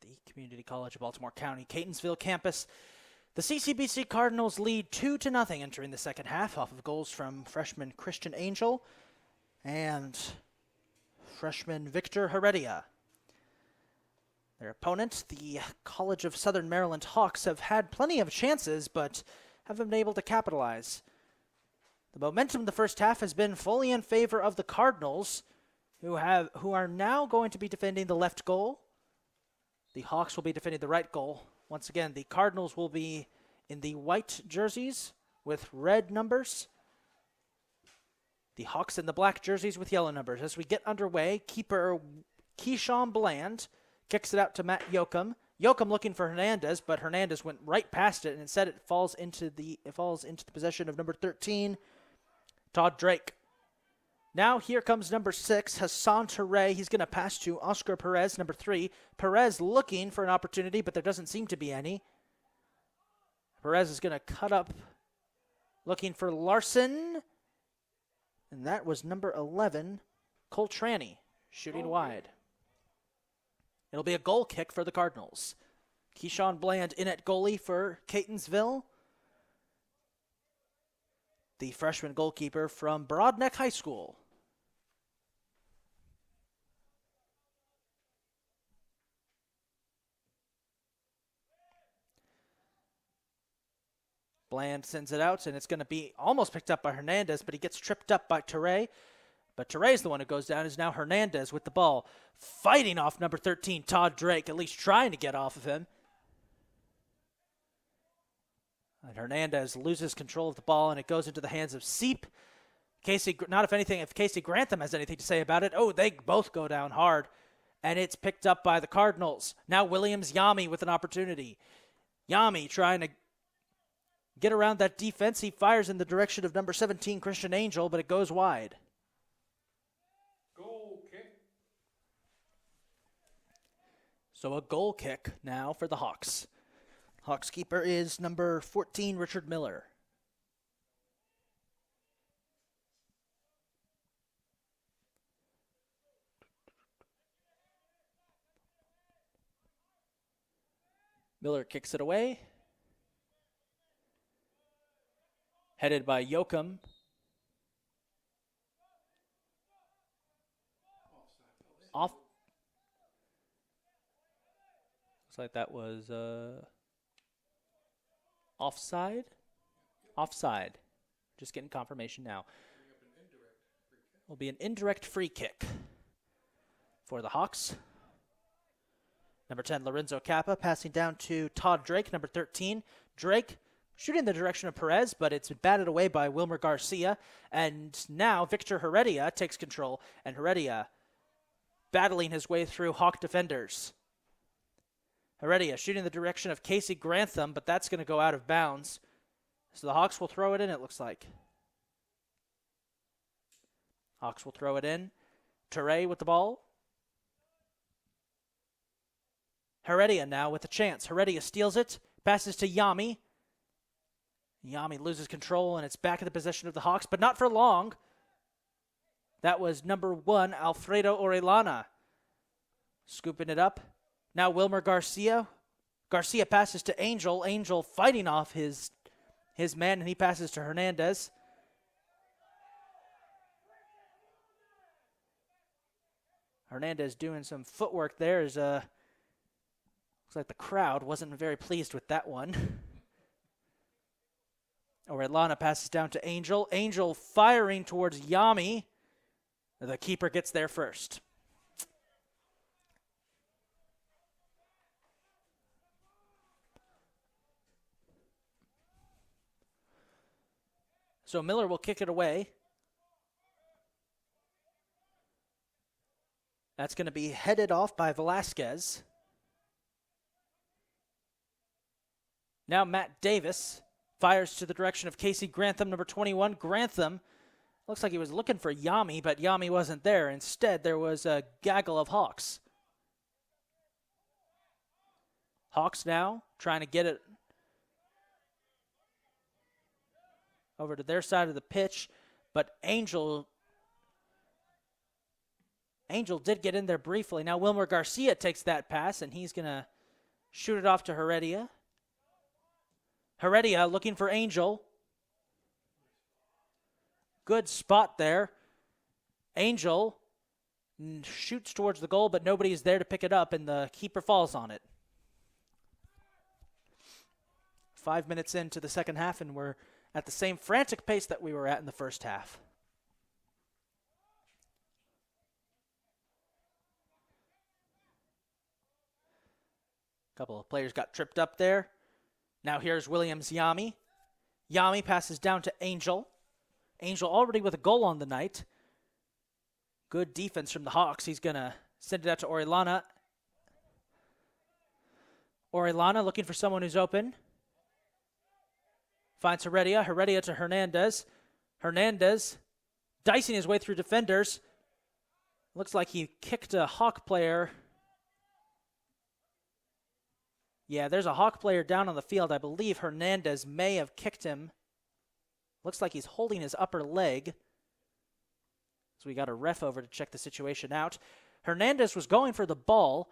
the Community College of Baltimore County, Catonsville campus. The CCBC Cardinals lead 2-0 entering the second half off of goals from freshman Christian Angel and freshman Victor Herrera. Their opponent, the College of Southern Maryland Hawks, have had plenty of chances but haven't been able to capitalize. The momentum in the first half has been fully in favor of the Cardinals, who are now going to be defending the left goal. The Hawks will be defending the right goal. Once again, the Cardinals will be in the white jerseys with red numbers. The Hawks in the black jerseys with yellow numbers. As we get underway, keeper Keyshawn Bland kicks it out to Matt Yoakum. Yoakum looking for Hernandez, but Hernandez went right past it, and instead it falls into the possession of number 13, Todd Drake. Now here comes number 6, Hassan Toure. He's going to pass to Oscar Perez, number 3. Perez looking for an opportunity, but there doesn't seem to be any. Perez is going to cut up, looking for Larson. And that was number 11, Coltrani, shooting wide. It'll be a goal kick for the Cardinals. Keyshawn Bland in at goalie for Catonsville. The freshman goalkeeper from Broadneck High School. Bland sends it out, and it's going to be almost picked up by Hernandez, but he gets tripped up by Toure. But Toure's the one who goes down. Is now Hernandez with the ball, fighting off number 13, Todd Drake, at least trying to get off of him. And Hernandez loses control of the ball, and it goes into the hands of Seep. If Casey Grantham has anything to say about it. Oh, they both go down hard, and it's picked up by the Cardinals. Now Williams Yami with an opportunity. Yami trying to get around that defense. He fires in the direction of number 17, Christian Angel, but it goes wide. Goal kick. So a goal kick now for the Hawks. Hawks keeper is number 14, Richard Miller. Miller kicks it away. Headed by Yoakum. Off. Looks like that was offside. Offside. Just getting confirmation now. Will be an indirect free kick for the Hawks. Number 10, Lorenzo Kappa, passing down to Todd Drake, number 13. Drake shooting in the direction of Perez, but it's batted away by Wilmer Garcia. And now Victor Herrera takes control, and Herrera battling his way through Hawk defenders. Herrera shooting in the direction of Casey Grantham, but that's going to go out of bounds. So the Hawks will throw it in, it looks like. Hawks will throw it in. Toure with the ball. Herrera now with a chance. Herrera steals it, passes to Yami. Yami loses control, and it's back in the possession of the Hawks, but not for long. That was number 1, Alfredo Orellana, scooping it up. Now Wilmer Garcia. Garcia passes to Angel. Angel fighting off his man, and he passes to Hernandez. Hernandez doing some footwork there. Looks like the crowd wasn't very pleased with that one. Orellana passes down to Angel. Angel firing towards Yami. The keeper gets there first. So Miller will kick it away. That's going to be headed off by Velasquez. Now Matt Davis fires to the direction of Casey Grantham, number 21. Grantham looks like he was looking for Yami, but Yami wasn't there. Instead, there was a gaggle of Hawks. Hawks now trying to get it over to their side of the pitch, but Angel Angel did get in there briefly. Now Wilmer Garcia takes that pass, and he's going to shoot it off to Herrera. Herrera looking for Angel. Good spot there. Angel shoots towards the goal, but nobody is there to pick it up, and the keeper falls on it. 5 minutes into the second half, and we're at the same frantic pace that we were at in the first half. A couple of players got tripped up there. Now here's Williams Yami. Yami passes down to Angel. Angel already with a goal on the night. Good defense from the Hawks. He's going to send it out to Orellana. Orellana looking for someone who's open. Finds Herrera. Herrera to Hernandez. Hernandez dicing his way through defenders. Looks like he kicked a Hawk player. Yeah, there's a Hawk player down on the field. I believe Hernandez may have kicked him. Looks like he's holding his upper leg. So we got a ref over to check the situation out. Hernandez was going for the ball.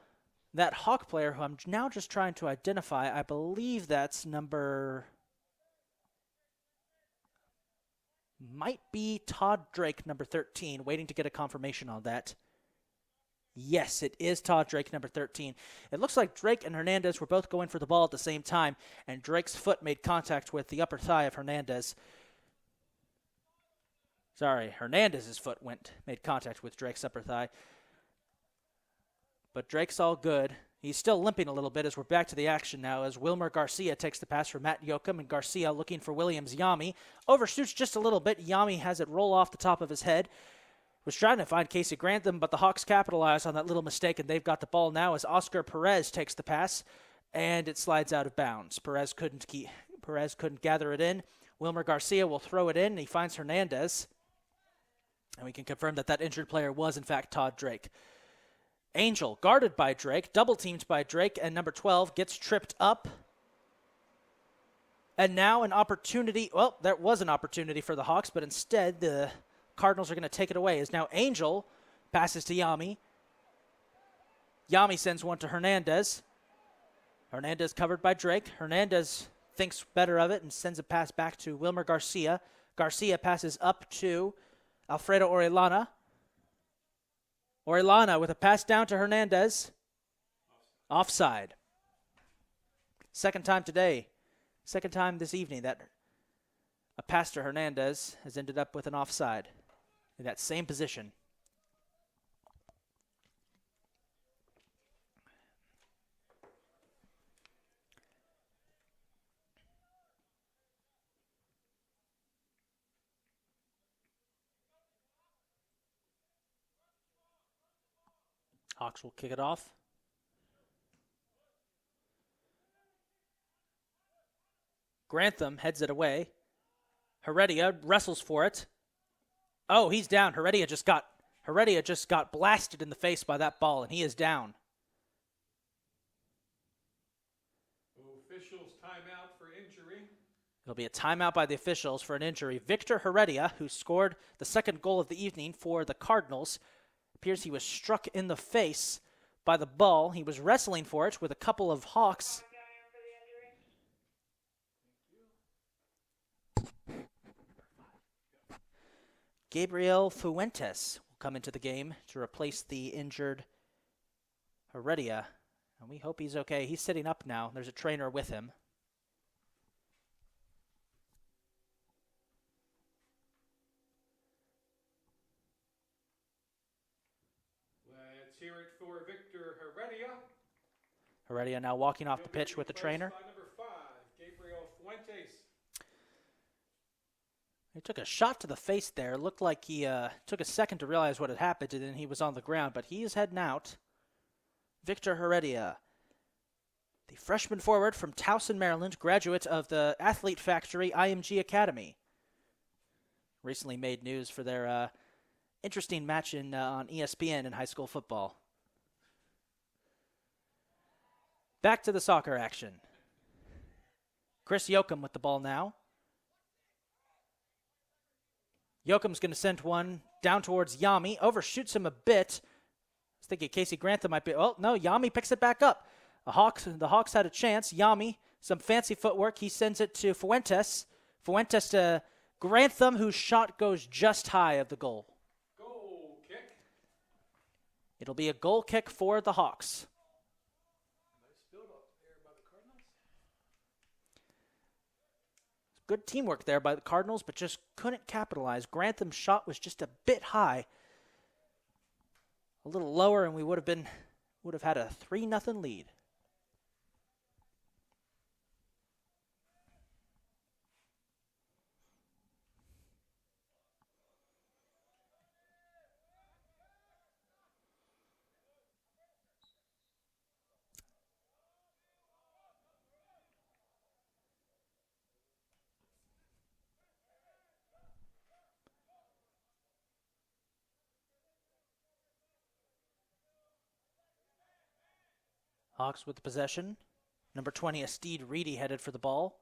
That Hawk player, who I'm now just trying to identify, I believe that's might be Todd Drake, number 13, waiting to get a confirmation on that. Yes, it is Todd Drake, number 13. It looks like Drake and Hernandez were both going for the ball at the same time, and Drake's foot made contact with the upper thigh of Hernandez. Sorry, Hernandez's foot made contact with Drake's upper thigh. But Drake's all good. He's still limping a little bit as we're back to the action now as Wilmer Garcia takes the pass from Matt Yoakum, and Garcia looking for Williams Yami. Overshoots just a little bit. Yami has it roll off the top of his head. Was trying to find Casey Grantham, but the Hawks capitalized on that little mistake, and they've got the ball now as Oscar Perez takes the pass, and it slides out of bounds. Perez couldn't gather it in. Wilmer Garcia will throw it in, and he finds Hernandez. And we can confirm that that injured player was, in fact, Todd Drake. Angel, guarded by Drake, double-teamed by Drake, and number 12 gets tripped up. And now an opportunity. Well, there was an opportunity for the Hawks, but instead the Cardinals are going to take it away. As now Angel passes to Yami. Yami sends one to Hernandez. Hernandez covered by Drake. Hernandez thinks better of it and sends a pass back to Wilmer Garcia. Garcia passes up to Alfredo Orellana. Orellana with a pass down to Hernandez. Offside. Second time today. Second time this evening that a pass to Hernandez has ended up with an offside in that same position. Hawks will kick it off. Grantham heads it away. Herrera wrestles for it. Oh, he's down. Herrera just got blasted in the face by that ball, and he is down. Officials timeout for injury. It'll be a timeout by the officials for an injury. Victor Herrera, who scored the second goal of the evening for the Cardinals, appears he was struck in the face by the ball. He was wrestling for it with a couple of Hawks. Gabriel Fuentes will come into the game to replace the injured Herrera, and we hope he's okay. He's sitting up now. There's a trainer with him. Let's hear it for Victor Herrera. Herrera now walking off the pitch with the trainer. By number 5, Gabriel Fuentes. He took a shot to the face there. It looked like he took a second to realize what had happened, and then he was on the ground, but he is heading out. Victor Herrera, the freshman forward from Towson, Maryland, graduate of the Athlete Factory IMG Academy. Recently made news for their interesting match on ESPN in high school football. Back to the soccer action. Chris Yoakum with the ball now. Yoakum's going to send one down towards Yami. Overshoots him a bit. thinking Casey Grantham might be. Oh, no, Yami picks it back up. The Hawks had a chance. Yami, some fancy footwork. He sends it to Fuentes. Fuentes to Grantham, whose shot goes just high of the goal. Goal kick. It'll be a goal kick for the Hawks. Nice build up there by the Cardinals. Good teamwork there by the Cardinals, but just couldn't capitalize. Grantham's shot was just a bit high. A little lower, and we would have had a 3-0 lead. Hawks with the possession. Number 20, Astide Reedy headed for the ball.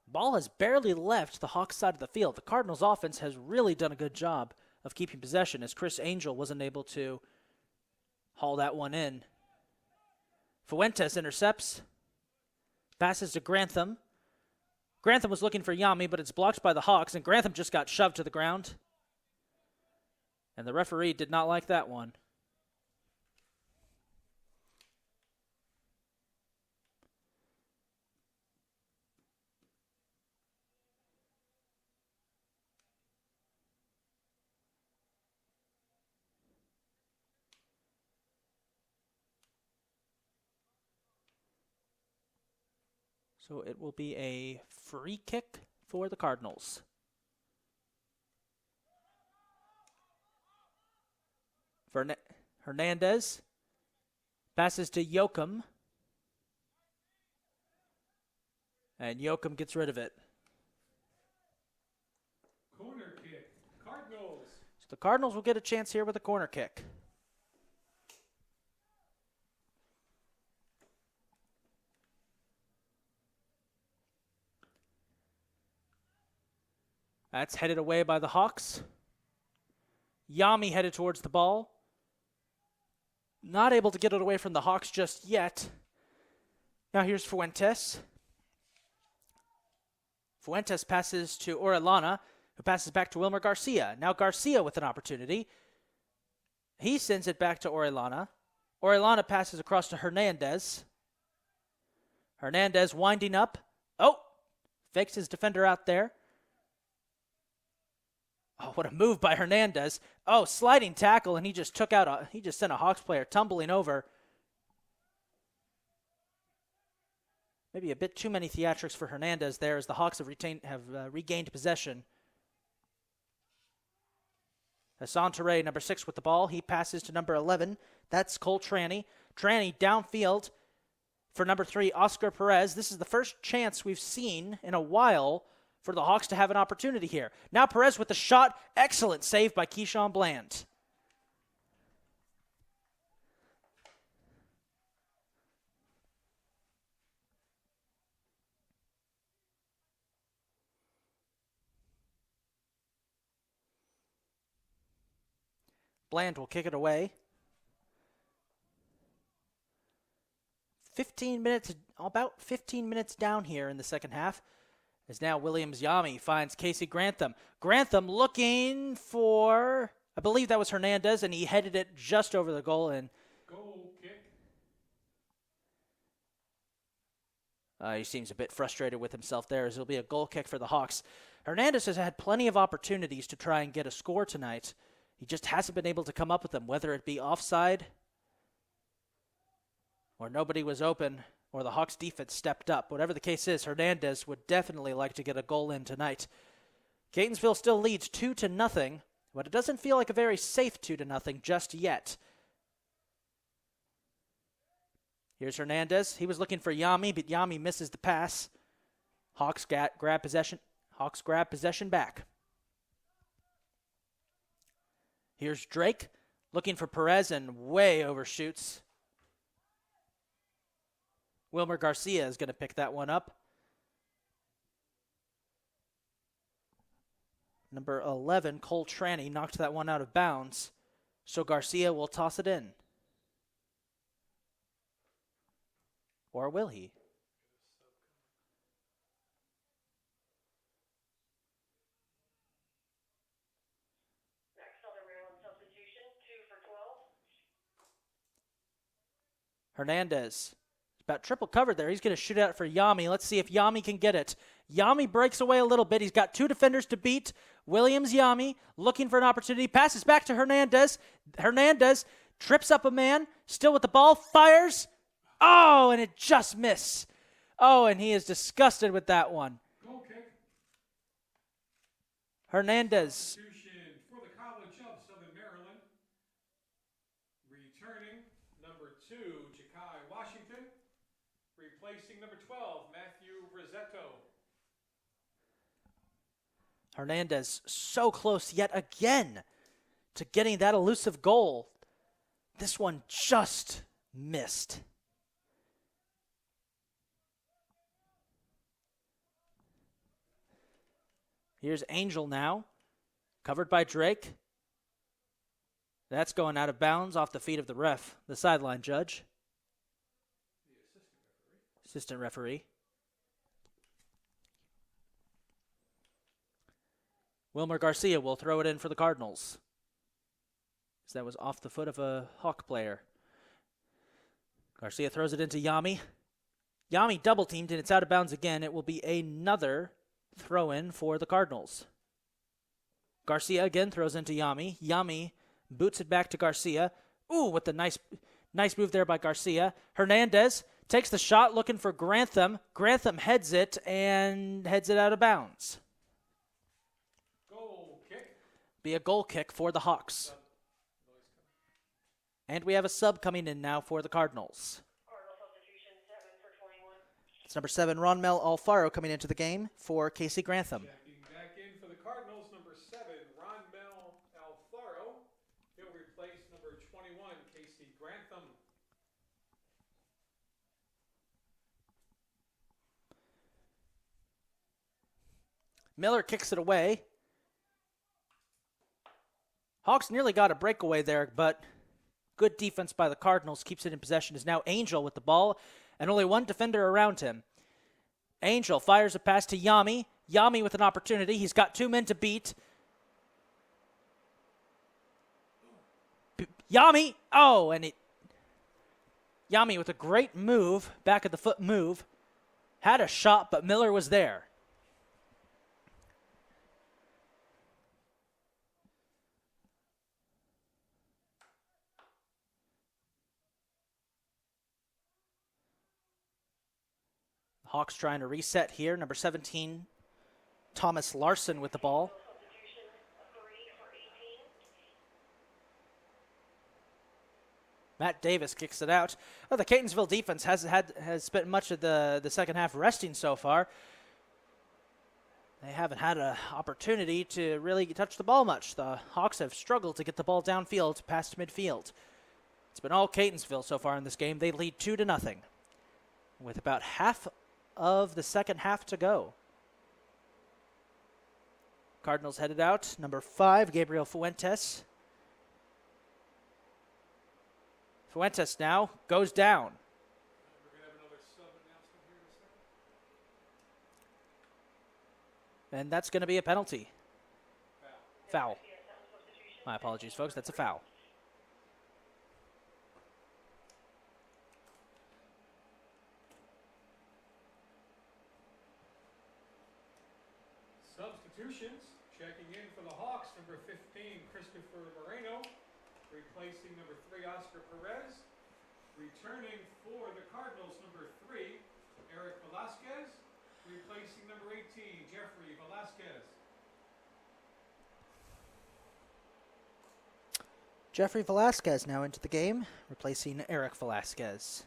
Ball has barely left the Hawks side of the field. The Cardinals offense has really done a good job of keeping possession, as Chris Angel wasn't able to haul that one in. Fuentes intercepts. Passes to Grantham. Grantham was looking for Yami, but it's blocked by the Hawks, and Grantham just got shoved to the ground. And the referee did not like that one. So it will be a free kick for the Cardinals. Hernandez passes to Yoakum. And Yoakum gets rid of it. Corner kick. Cardinals. So the Cardinals will get a chance here with a corner kick. That's headed away by the Hawks. Yami headed towards the ball. Not able to get it away from the Hawks just yet. Now here's Fuentes. Fuentes passes to Orellana, who passes back to Wilmer Garcia. Now Garcia with an opportunity. He sends it back to Orellana. Orellana passes across to Hernandez. Hernandez winding up. Oh! Fakes his defender out there. Oh, what a move by Hernandez. Oh, sliding tackle, and he just sent a Hawks player tumbling over. Maybe a bit too many theatrics for Hernandez there as the Hawks have regained possession. Hassan Toure, number 6 with the ball. He passes to number 11. That's Cole Tranny. Tranny downfield for number 3, Oscar Perez. This is the first chance we've seen in a while for the Hawks to have an opportunity here. Now Perez with the shot. Excellent save by Keyshawn Bland. Bland will kick it away. about 15 minutes down here in the second half. As now Williams Yami finds Casey Grantham. Grantham looking for, I believe that was Hernandez, and he headed it just over the goal. And goal kick. He seems a bit frustrated with himself there, as it'll be a goal kick for the Hawks. Hernandez has had plenty of opportunities to try and get a score tonight. He just hasn't been able to come up with them, whether it be offside or nobody was open, or the Hawks defense stepped up. Whatever the case is, Hernandez would definitely like to get a goal in tonight. Catonsville still leads 2-0, but it doesn't feel like a very safe 2-0 just yet. Here's Hernandez. He was looking for Yami, but Yami misses the pass. Hawks grab possession back. Here's Drake looking for Perez and way overshoots. Wilmer Garcia is going to pick that one up. Number 11, Cole Tranny, knocked that one out of bounds. So Garcia will toss it in. Or will he? Next on the Maryland substitution, 2 for 12. Hernandez. About triple covered there. He's going to shoot out for Yami. Let's see if Yami can get it. Yami breaks away a little bit. He's got 2 defenders to beat. Williams, Yami, looking for an opportunity. Passes back to Hernandez. Hernandez trips up a man. Still with the ball. Fires. Oh, and it just missed. Oh, and he is disgusted with that one. Goal kick. Hernandez. Substitution for the College of Southern Maryland. Returning number 2, Zachary Wagner. Replacing number 12, Matthew Rosetto. Hernandez so close yet again to getting that elusive goal. This one just missed. Here's Angel now, covered by Drake. That's going out of bounds off the feet of the ref, the sideline judge. Assistant referee. Wilmer Garcia will throw it in for the Cardinals. So that was off the foot of a Hawk player. Garcia throws it into Yami. Yami double teamed and it's out of bounds again. It will be another throw in for the Cardinals. Garcia again throws into Yami. Yami boots it back to Garcia. Ooh, with the nice move there by Garcia. Hernandez takes the shot looking for Grantham. Grantham heads it out of bounds. Goal kick. Be a goal kick for the Hawks. And we have a sub coming in now for the Cardinals. Cardinal substitution, 7 for 21. It's number 7, Ronmel Alfaro coming into the game for Casey Grantham. Checking back in for the Cardinals, number 7, Ronmel Alfaro. He'll replace number 21, Casey Grantham. Miller kicks it away. Hawks nearly got a breakaway there, but good defense by the Cardinals keeps it in possession. Is now Angel with the ball and only one defender around him. Angel fires a pass to Yami. Yami with an opportunity. He's got 2 men to beat. Yami. Oh, and Yami with a great move, back of the foot move. Had a shot, but Miller was there. Hawks trying to reset here. Number 17, Thomas Larson with the ball. Substitution, 3 for 18. Matt Davis kicks it out. Oh, the Catonsville defense has spent much of the second half resting so far. They haven't had an opportunity to really touch the ball much. The Hawks have struggled to get the ball downfield past midfield. It's been all Catonsville so far in this game. They lead 2-0 with about half of the second half to go. Cardinals headed out. Number 5, Gabriel Fuentes. Fuentes now goes down. We're going to have another sub announcement here in a second. And that's going to be a penalty. Foul. Yes, that was substitution. My apologies, folks. That's a foul. Substitutions. Checking in for the Hawks, number 15, Christopher Moreno. Replacing number 3, Oscar Perez. Returning for the Cardinals, number 3, Eric Velasquez. Replacing number 18, Jeffrey Velasquez. Jeffrey Velasquez now into the game, replacing Eric Velasquez.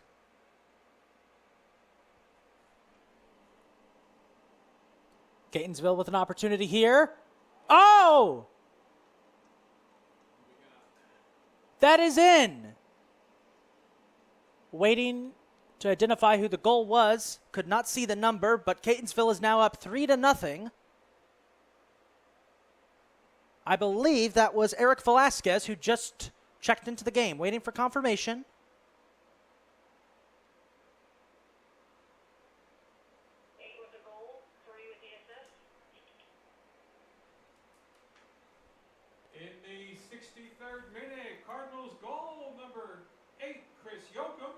Catonsville with an opportunity here. Oh! That is in. Waiting to identify who the goal was. Could not see the number, but Catonsville is now up 3-0. I believe that was Eric Velasquez, who just checked into the game, waiting for confirmation. In the 63rd minute, Cardinals goal, number 8, Chris Yoakum,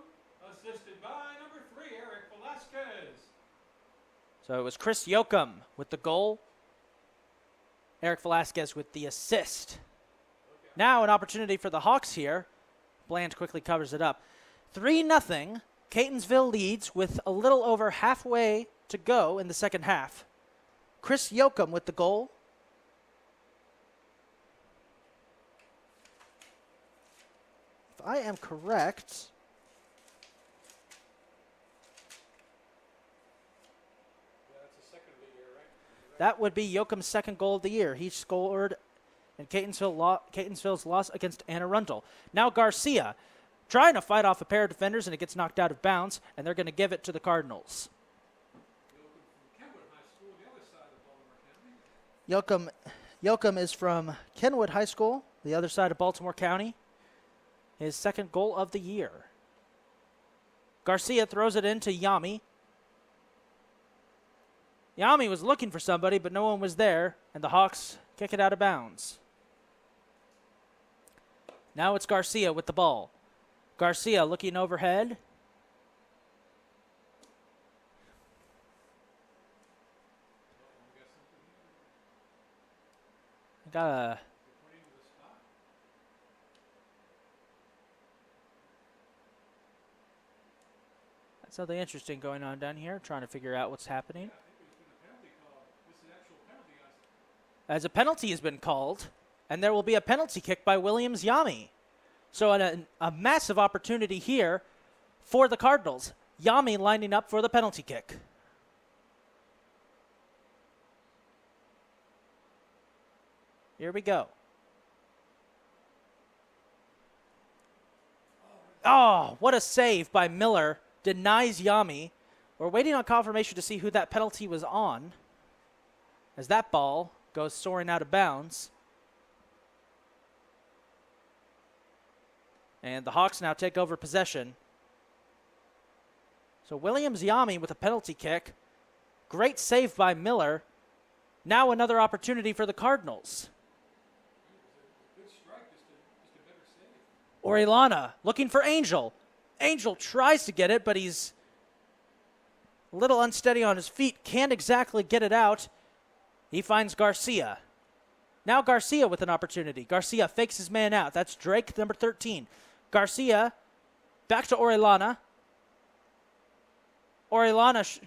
assisted by number 3, Eric Velasquez. So it was Chris Yoakum with the goal. Eric Velasquez with the assist. Now an opportunity for the Hawks here. Bland quickly covers it up. 3-0. Catonsville leads with a little over halfway to go in the second half. Chris Yoakum with the goal. If I am correct, that would be Yoakum's second goal of the year. He scored in Catonsville's loss against Anne Arundel. Now Garcia trying to fight off a pair of defenders, and it gets knocked out of bounds, and they're going to give it to the Cardinals. Yoakum is from Kenwood High School, the other side of Baltimore County. His second goal of the year. Garcia throws it into Yami. Yami was looking for somebody, but no one was there, and the Hawks kick it out of bounds. Now it's Garcia with the ball. Garcia looking overhead. Got something interesting going on down here, trying to figure out what's happening. As a penalty has been called, and there will be a penalty kick by Williams Yami. So a massive opportunity here for the Cardinals. Yami lining up for the penalty kick. Here we go. Oh, what a save by Miller. Denies Yami. We're waiting on confirmation to see who that penalty was on, as that ball goes soaring out of bounds. And the Hawks now take over possession. So Williams Yami with a penalty kick. Great save by Miller. Now another opportunity for the Cardinals. Orellana looking for Angel. Angel tries to get it, but he's a little unsteady on his feet. Can't exactly get it out. He finds Garcia. Now Garcia with an opportunity. Garcia fakes his man out. That's Drake, number 13. Garcia back to Orellana. Orellana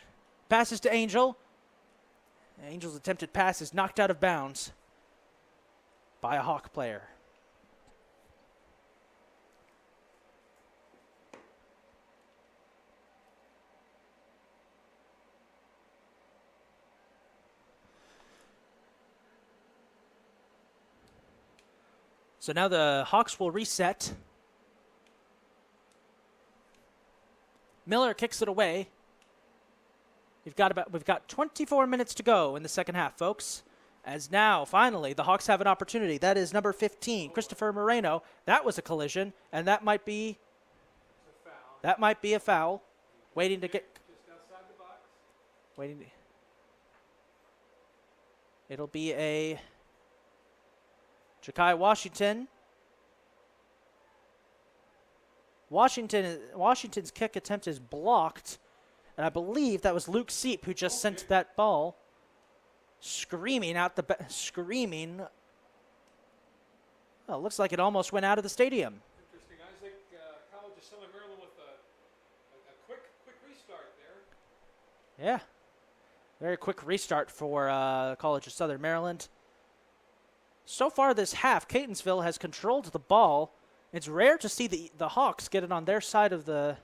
passes to Angel. Angel's attempted pass is knocked out of bounds by a Hawk player. So now the Hawks will reset. Miller kicks it away. We've got 24 minutes to go in the second half, folks. As now, finally, the Hawks have an opportunity. That is number 15, Christopher Moreno. That was a collision, and that might be a foul. Waiting to get. Just outside the box. Waiting. It'll be a Ja'Kai Washington. Washington's kick attempt is blocked, and I believe that was Luke Seep who just sent that ball screaming out screaming. Well, it looks like it almost went out of the stadium. Interesting. Isaac, College of Southern Maryland with a quick restart there. Yeah, very quick restart for College of Southern Maryland. So far this half, Catonsville has controlled the ball. It's rare to see the Hawks get it on their side of get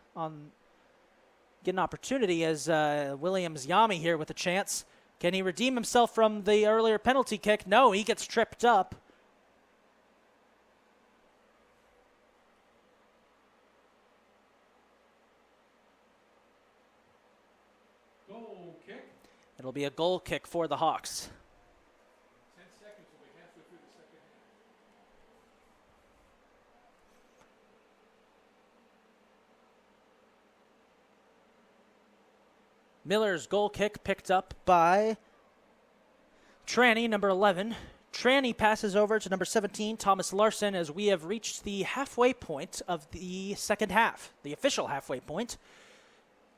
an opportunity, as Williams Yami here with a chance. Can he redeem himself from the earlier penalty kick? No, he gets tripped up. Goal kick. It'll be a goal kick for the Hawks. 10 seconds will be halfway through the second Miller's goal kick picked up by Tranny, number 11. Tranny passes over to number 17, Thomas Larson, as we have reached the halfway point of the second half, the official halfway point.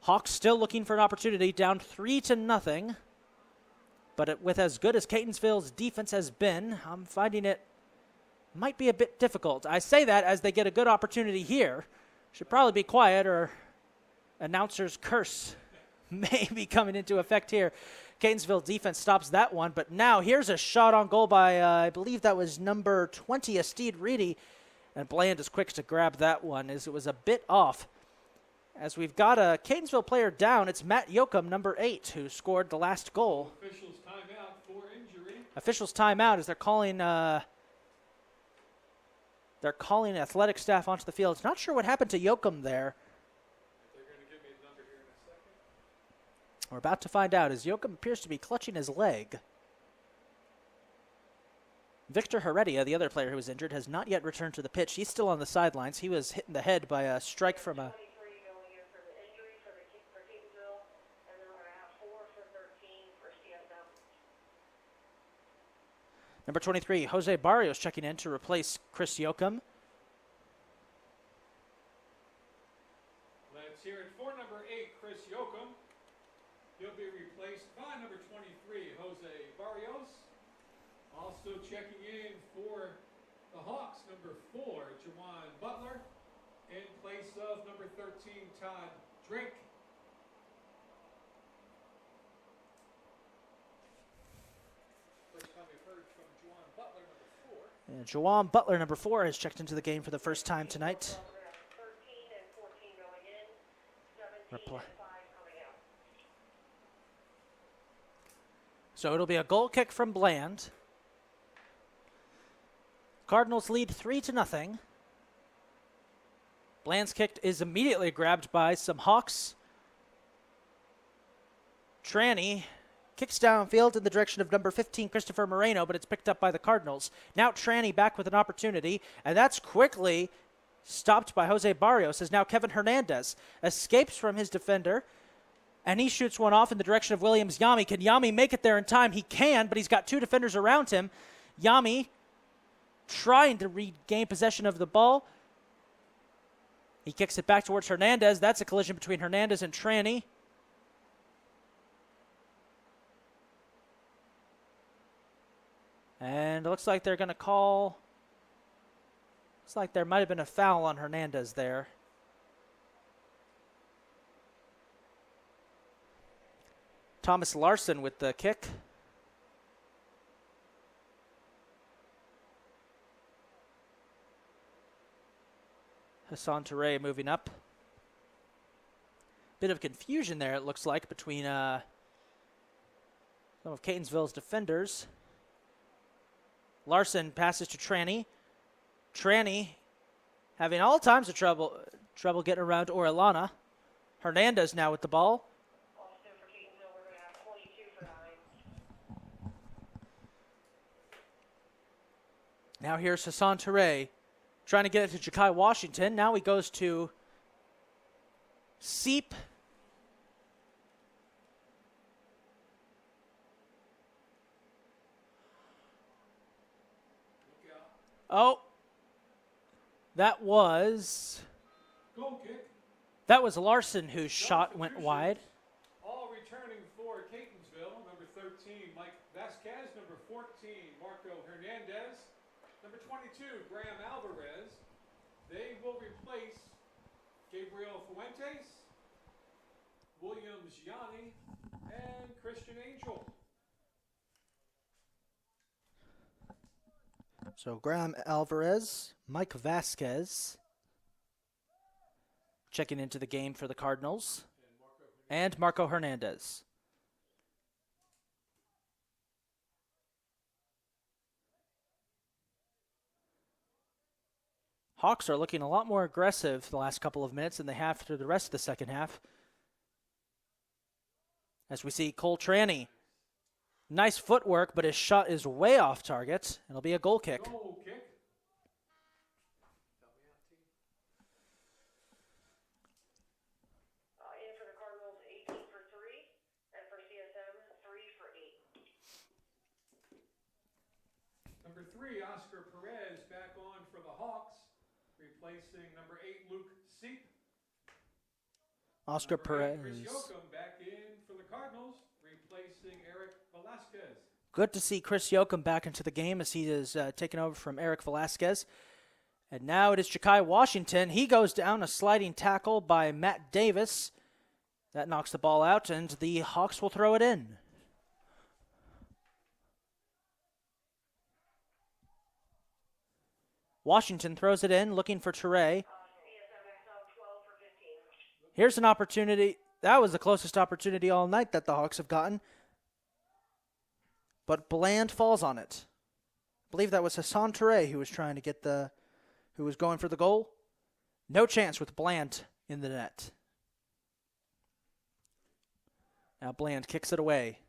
Hawks still looking for an opportunity, down 3-0. But with as good as Catonsville's defense has been, I'm finding it might be a bit difficult. I say that as they get a good opportunity here. Should probably be quiet or announcer's curse may be coming into effect here. Catonsville defense stops that one, but now here's a shot on goal by, I believe that was number 20, Estede Reedy, and Bland is quick to grab that one as it was a bit off. As we've got a Catonsville player down, it's Matt Yoakum, number 8, who scored the last goal. Officials timeout for injury. Officials timeout as they're calling athletic staff onto the field. Not sure what happened to Yoakum there. They're going to give me a number here in a second. We're about to find out as Yoakum appears to be clutching his leg. Victor Herrera, the other player who was injured, has not yet returned to the pitch. He's still on the sidelines. He was hit in the head by a strike from a... Number 23, Jose Barrios checking in to replace Chris Yoakum. Let's hear it for number 8, Chris Yoakum. He'll be replaced by number 23, Jose Barrios. Also checking in for the Hawks, number 4, Jawan Butler, in place of number 13, Todd Drake. First time we've heard from Jawan Butler, number 4. And Jawan Butler, number 4, has checked into the game for the first time tonight. 13 and 14 going in, 17 Reply. and 5 coming out. So it'll be a goal kick from Bland. Cardinals lead 3-0. Bland's kick is immediately grabbed by some Hawks. Tranny kicks downfield in the direction of number 15, Christopher Moreno, but it's picked up by the Cardinals. Now Tranny back with an opportunity, and that's quickly stopped by Jose Barrios, as now Kevin Hernandez escapes from his defender, and he shoots one off in the direction of Williams Yami. Can Yami make it there in time? He can, but he's got 2 defenders around him. Yami trying to regain possession of the ball. He kicks it back towards Hernandez. That's a collision between Hernandez and Tranny. And it looks like they're going to call... Looks like there might have been a foul on Hernandez there. Thomas Larson with the kick. Hassan Touré moving up. Bit of confusion there, it looks like, between some of Catonsville's defenders. Larson passes to Tranny. Tranny having all kinds of trouble getting around Orellana. Hernandez now with the ball. Also for Catonsville, we're going to have 22 for nine. Now here's Hassan Touré trying to get it to Jakai Washington. Now he goes to Seep. Oh, that was Goal kick. Larson whose shot went wide. All returning for Catonsville, number 13, Mike Vasquez, number 14, Marco Hernandez, number 22, Graham Alvarez. They will replace Gabriel Fuentes, Williams Gianni, and Christian Angel. So Graham Alvarez, Mike Vasquez checking into the game for the Cardinals, and Marco Hernandez. Hawks are looking a lot more aggressive the last couple of minutes than they have through the rest of the second half. As we see Cole Tranny. Nice footwork, but his shot is way off target. It'll be a goal kick. Goal kick. In for the Cardinals, 18 for 3. Number 3, Oscar Perez back on for the Hawks, replacing number 8, Luke Seep. Oscar Number 8, Perez. Chris Yoakum back in for the Cardinals, replacing Eric Velasquez. Good to see Chris Yoakum back into the game as he is taken over from Eric Velasquez. And now it is Ja'Kai Washington. He goes down, a sliding tackle by Matt Davis. That knocks the ball out, and the Hawks will throw it in. Washington throws it in, looking for Toure. Here's an opportunity. That was the closest opportunity all night that the Hawks have gotten. But Bland falls on it. I believe that was Hassan Toure who was trying to get who was going for the goal. No chance with Bland in the net. Now Bland kicks it away.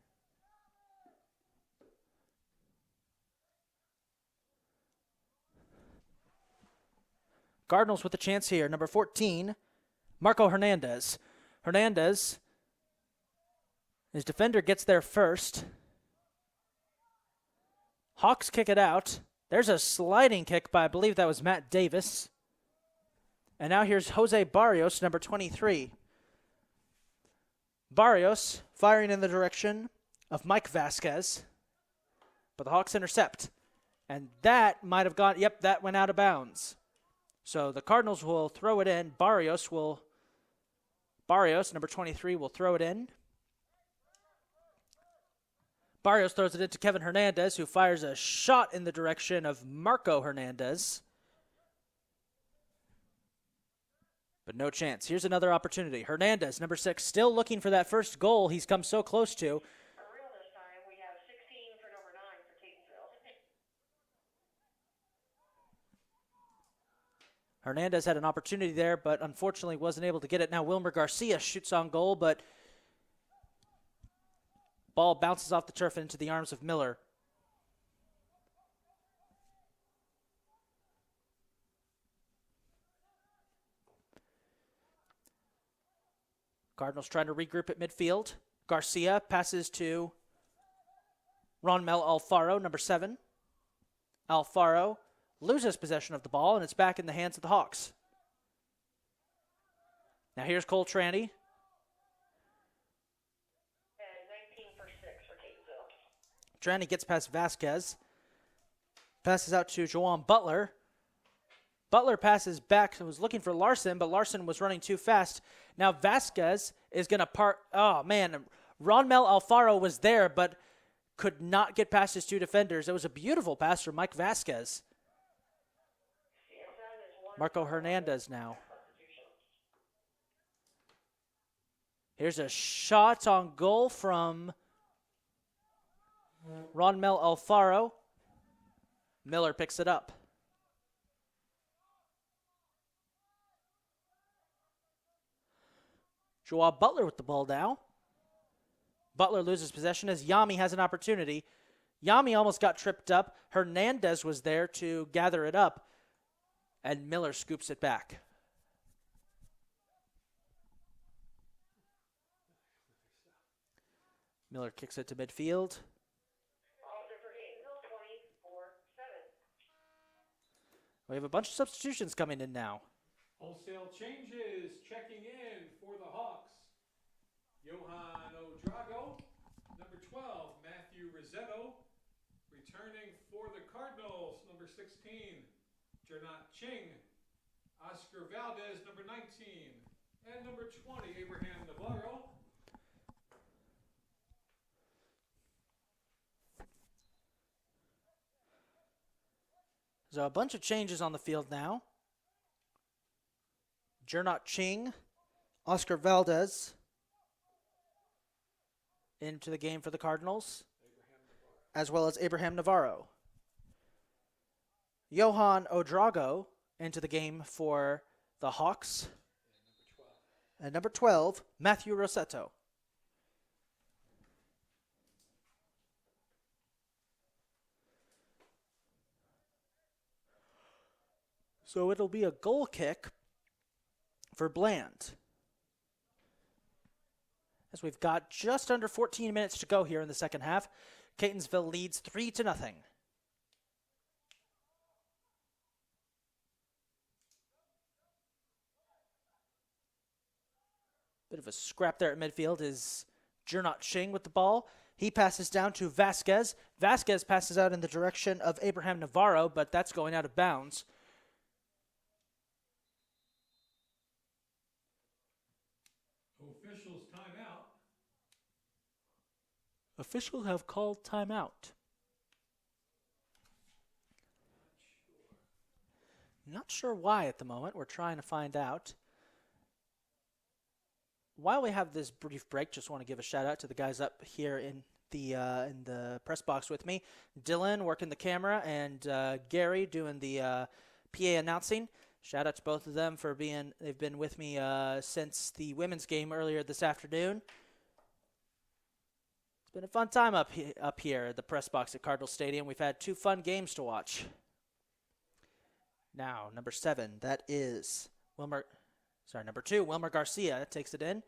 Cardinals with a chance here. Number 14, Marco Hernandez. Hernandez, his defender gets there first. Hawks kick it out. There's a sliding kick by, I believe that was Matt Davis. And now here's Jose Barrios, number 23. Barrios firing in the direction of Mike Vasquez. But the Hawks intercept. And that might have gone, yep, that went out of bounds. So the Cardinals will throw it in. Barrios, number 23, will throw it in. Barrios throws it into Kevin Hernandez, who fires a shot in the direction of Marco Hernandez. But no chance. Here's another opportunity. Hernandez, number 6, still looking for that first goal he's come so close to. This time we have 16 for number 9 for Catonsville. Hernandez had an opportunity there, but unfortunately wasn't able to get it. Now Wilmer Garcia shoots on goal, but ball bounces off the turf and into the arms of Miller. Cardinals trying to regroup at midfield. Garcia passes to Ronmel Alfaro, number 7. Alfaro loses possession of the ball, and it's back in the hands of the Hawks. Now here's Cole Tranny. And 19 for 6 for Catonsville. Tranny gets past Vasquez. Passes out to Juwan Butler. Butler passes back, was looking for Larson, but Larson was running too fast. Now Vasquez is going to oh man, Ronmel Alfaro was there, but could not get past his 2 defenders. It was a beautiful pass from Mike Vasquez. Marco Hernandez now. Here's a shot on goal from Ronmel Alfaro. Miller picks it up. Joao Butler with the ball now. Butler loses possession as Yami has an opportunity. Yami almost got tripped up. Hernandez was there to gather it up, and Miller scoops it back. Miller kicks it to midfield. We have a bunch of substitutions coming in now. Wholesale changes checking in for the Hawks. Johan Odrago, number 12, Matthew Rosetto. Returning for the Cardinals, number 16, Jernot Ching. Oscar Valdez, number 19. And number 20, Abraham Navarro. So a bunch of changes on the field now. Jernot Ching, Oscar Valdez into the game for the Cardinals, as well as Abraham Navarro. Johan Odrago into the game for the Hawks. And number 12, Matthew Rosetto. So it'll be a goal kick for Bland, as we've got just under 14 minutes to go here in the second half. Catonsville leads 3-0. Bit of a scrap there at midfield is Jernot Ching with the ball. He passes down to Vasquez. Vasquez passes out in the direction of Abraham Navarro, but that's going out of bounds. Officials timeout. Officials have called timeout. Not sure why at the moment. We're trying to find out. While we have this brief break, just want to give a shout out to the guys up here in the press box with me. Dylan working the camera and Gary doing the PA announcing. Shout out to both of them for they've been with me since the women's game earlier this afternoon. It's been a fun time up here at the press box at Cardinal Stadium. We've had 2 fun games to watch. Now, number 7, that is number 2, Wilmer Garcia takes it in.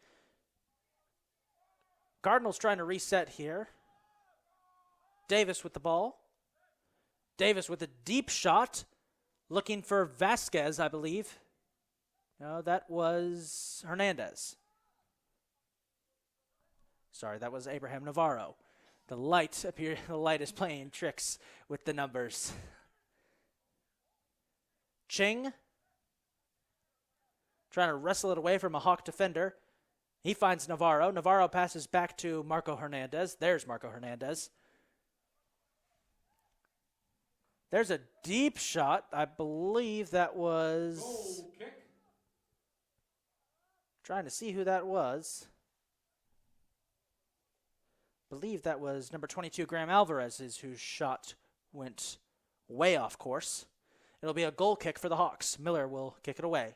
Cardinals trying to reset here. Davis with the ball. Davis with a deep shot. Looking for Vasquez, I believe. No, that was Hernandez. Sorry, that was Abraham Navarro. The light is playing tricks with the numbers. Ching trying to wrestle it away from a Hawk defender. He finds Navarro. Navarro passes back to Marco Hernandez. There's Marco Hernandez. There's a deep shot. I believe that was... Goal kick. Trying to see who that was. I believe that was number 22, Graham Alvarez, whose shot went way off course. It'll be a goal kick for the Hawks. Miller will kick it away.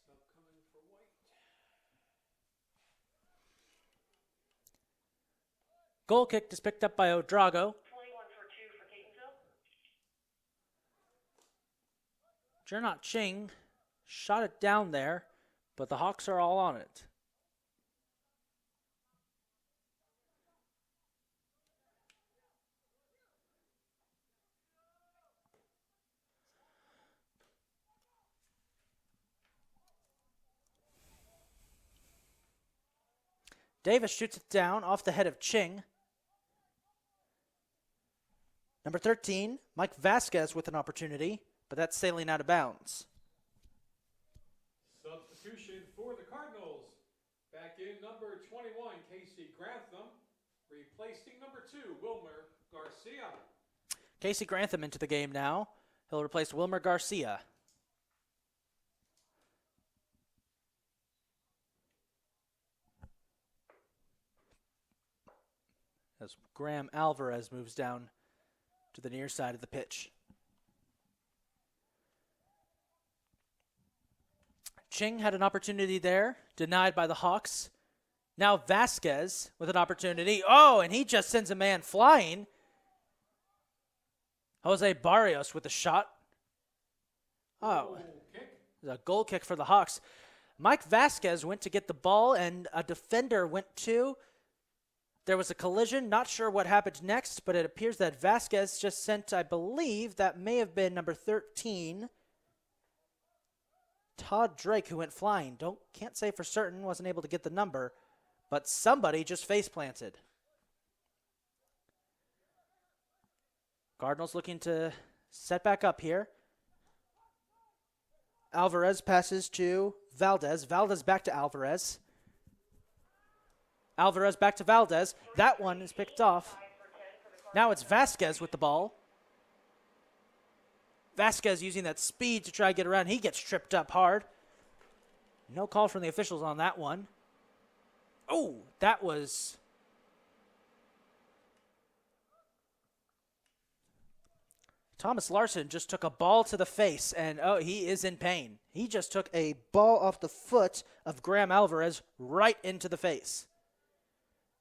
Sub coming for White. Goal kick is picked up by Odrago. 21 for 2 for Catonsville. Jernot Ching shot it down there, but the Hawks are all on it. Davis shoots it down off the head of Ching. Number 13, Mike Vasquez with an opportunity, but that's sailing out of bounds. Substitution for the Cardinals. Back in number 21, Casey Grantham, replacing number 2, Wilmer Garcia. Casey Grantham into the game now. He'll replace Wilmer Garcia. As Graham Alvarez moves down to the near side of the pitch. Ching had an opportunity there, denied by the Hawks. Now Vasquez with an opportunity. Oh, and he just sends a man flying. Jose Barrios with a shot. Oh, a goal kick for the Hawks. Mike Vasquez went to get the ball, and a defender went too. There was a collision. Not sure what happened next, but it appears that Vasquez just sent, I believe, that may have been number 13, Todd Drake, who went flying. Can't say for certain, wasn't able to get the number, but somebody just face planted. Cardinals looking to set back up here. Alvarez passes to Valdez. Valdez back to Alvarez. Alvarez back to Valdez. That one is picked off. Now it's Vasquez with the ball. Vasquez using that speed to try to get around. He gets tripped up hard. No call from the officials on that one. Oh, that was... Thomas Larson just took a ball to the face, and oh, he is in pain. He just took a ball off the foot of Graham Alvarez right into the face.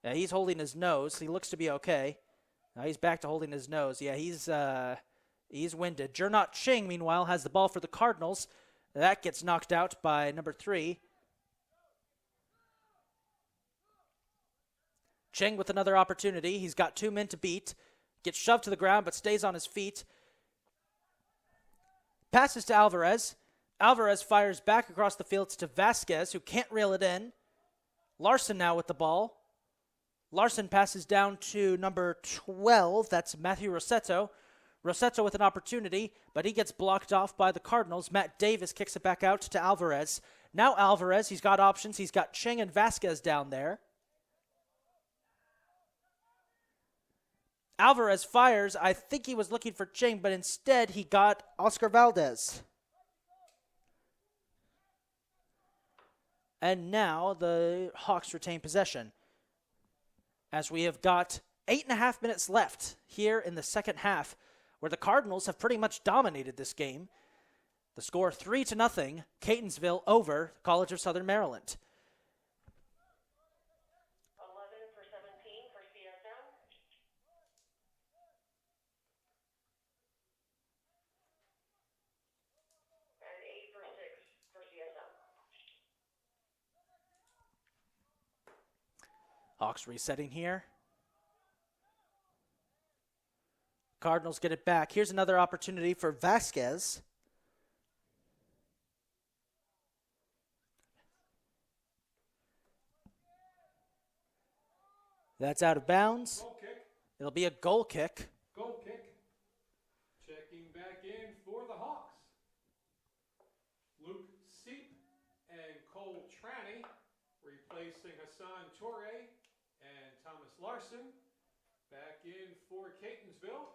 Yeah, he's holding his nose. He looks to be okay. Now he's back to holding his nose. Yeah, he's winded. Jernot Ching, meanwhile, has the ball for the Cardinals. That gets knocked out by number 3. Ching with another opportunity. He's got 2 men to beat. Gets shoved to the ground, but stays on his feet. Passes to Alvarez. Alvarez fires back across the field to Vasquez, who can't reel it in. Larson now with the ball. Larson passes down to number 12. That's Matthew Rossetto. Rossetto with an opportunity, but he gets blocked off by the Cardinals. Matt Davis kicks it back out to Alvarez. Now Alvarez, he's got options. He's got Ching and Vasquez down there. Alvarez fires. I think he was looking for Ching, but instead he got Oscar Valdez. And now the Hawks retain possession, as we have got 8.5 minutes left here in the second half, where the Cardinals have pretty much dominated this game. The score 3-0, Catonsville over College of Southern Maryland. 11 for 17 for CSM. And 8 for 6 for CSM. Hawks resetting here. Cardinals get it back. Here's another opportunity for Vasquez. That's out of bounds. Goal kick. It'll be a goal kick. Goal kick. Checking back in for the Hawks. Luke Seep and Cole Tranny replacing Hassan Torre and Thomas Larson. Back in for Catonsville.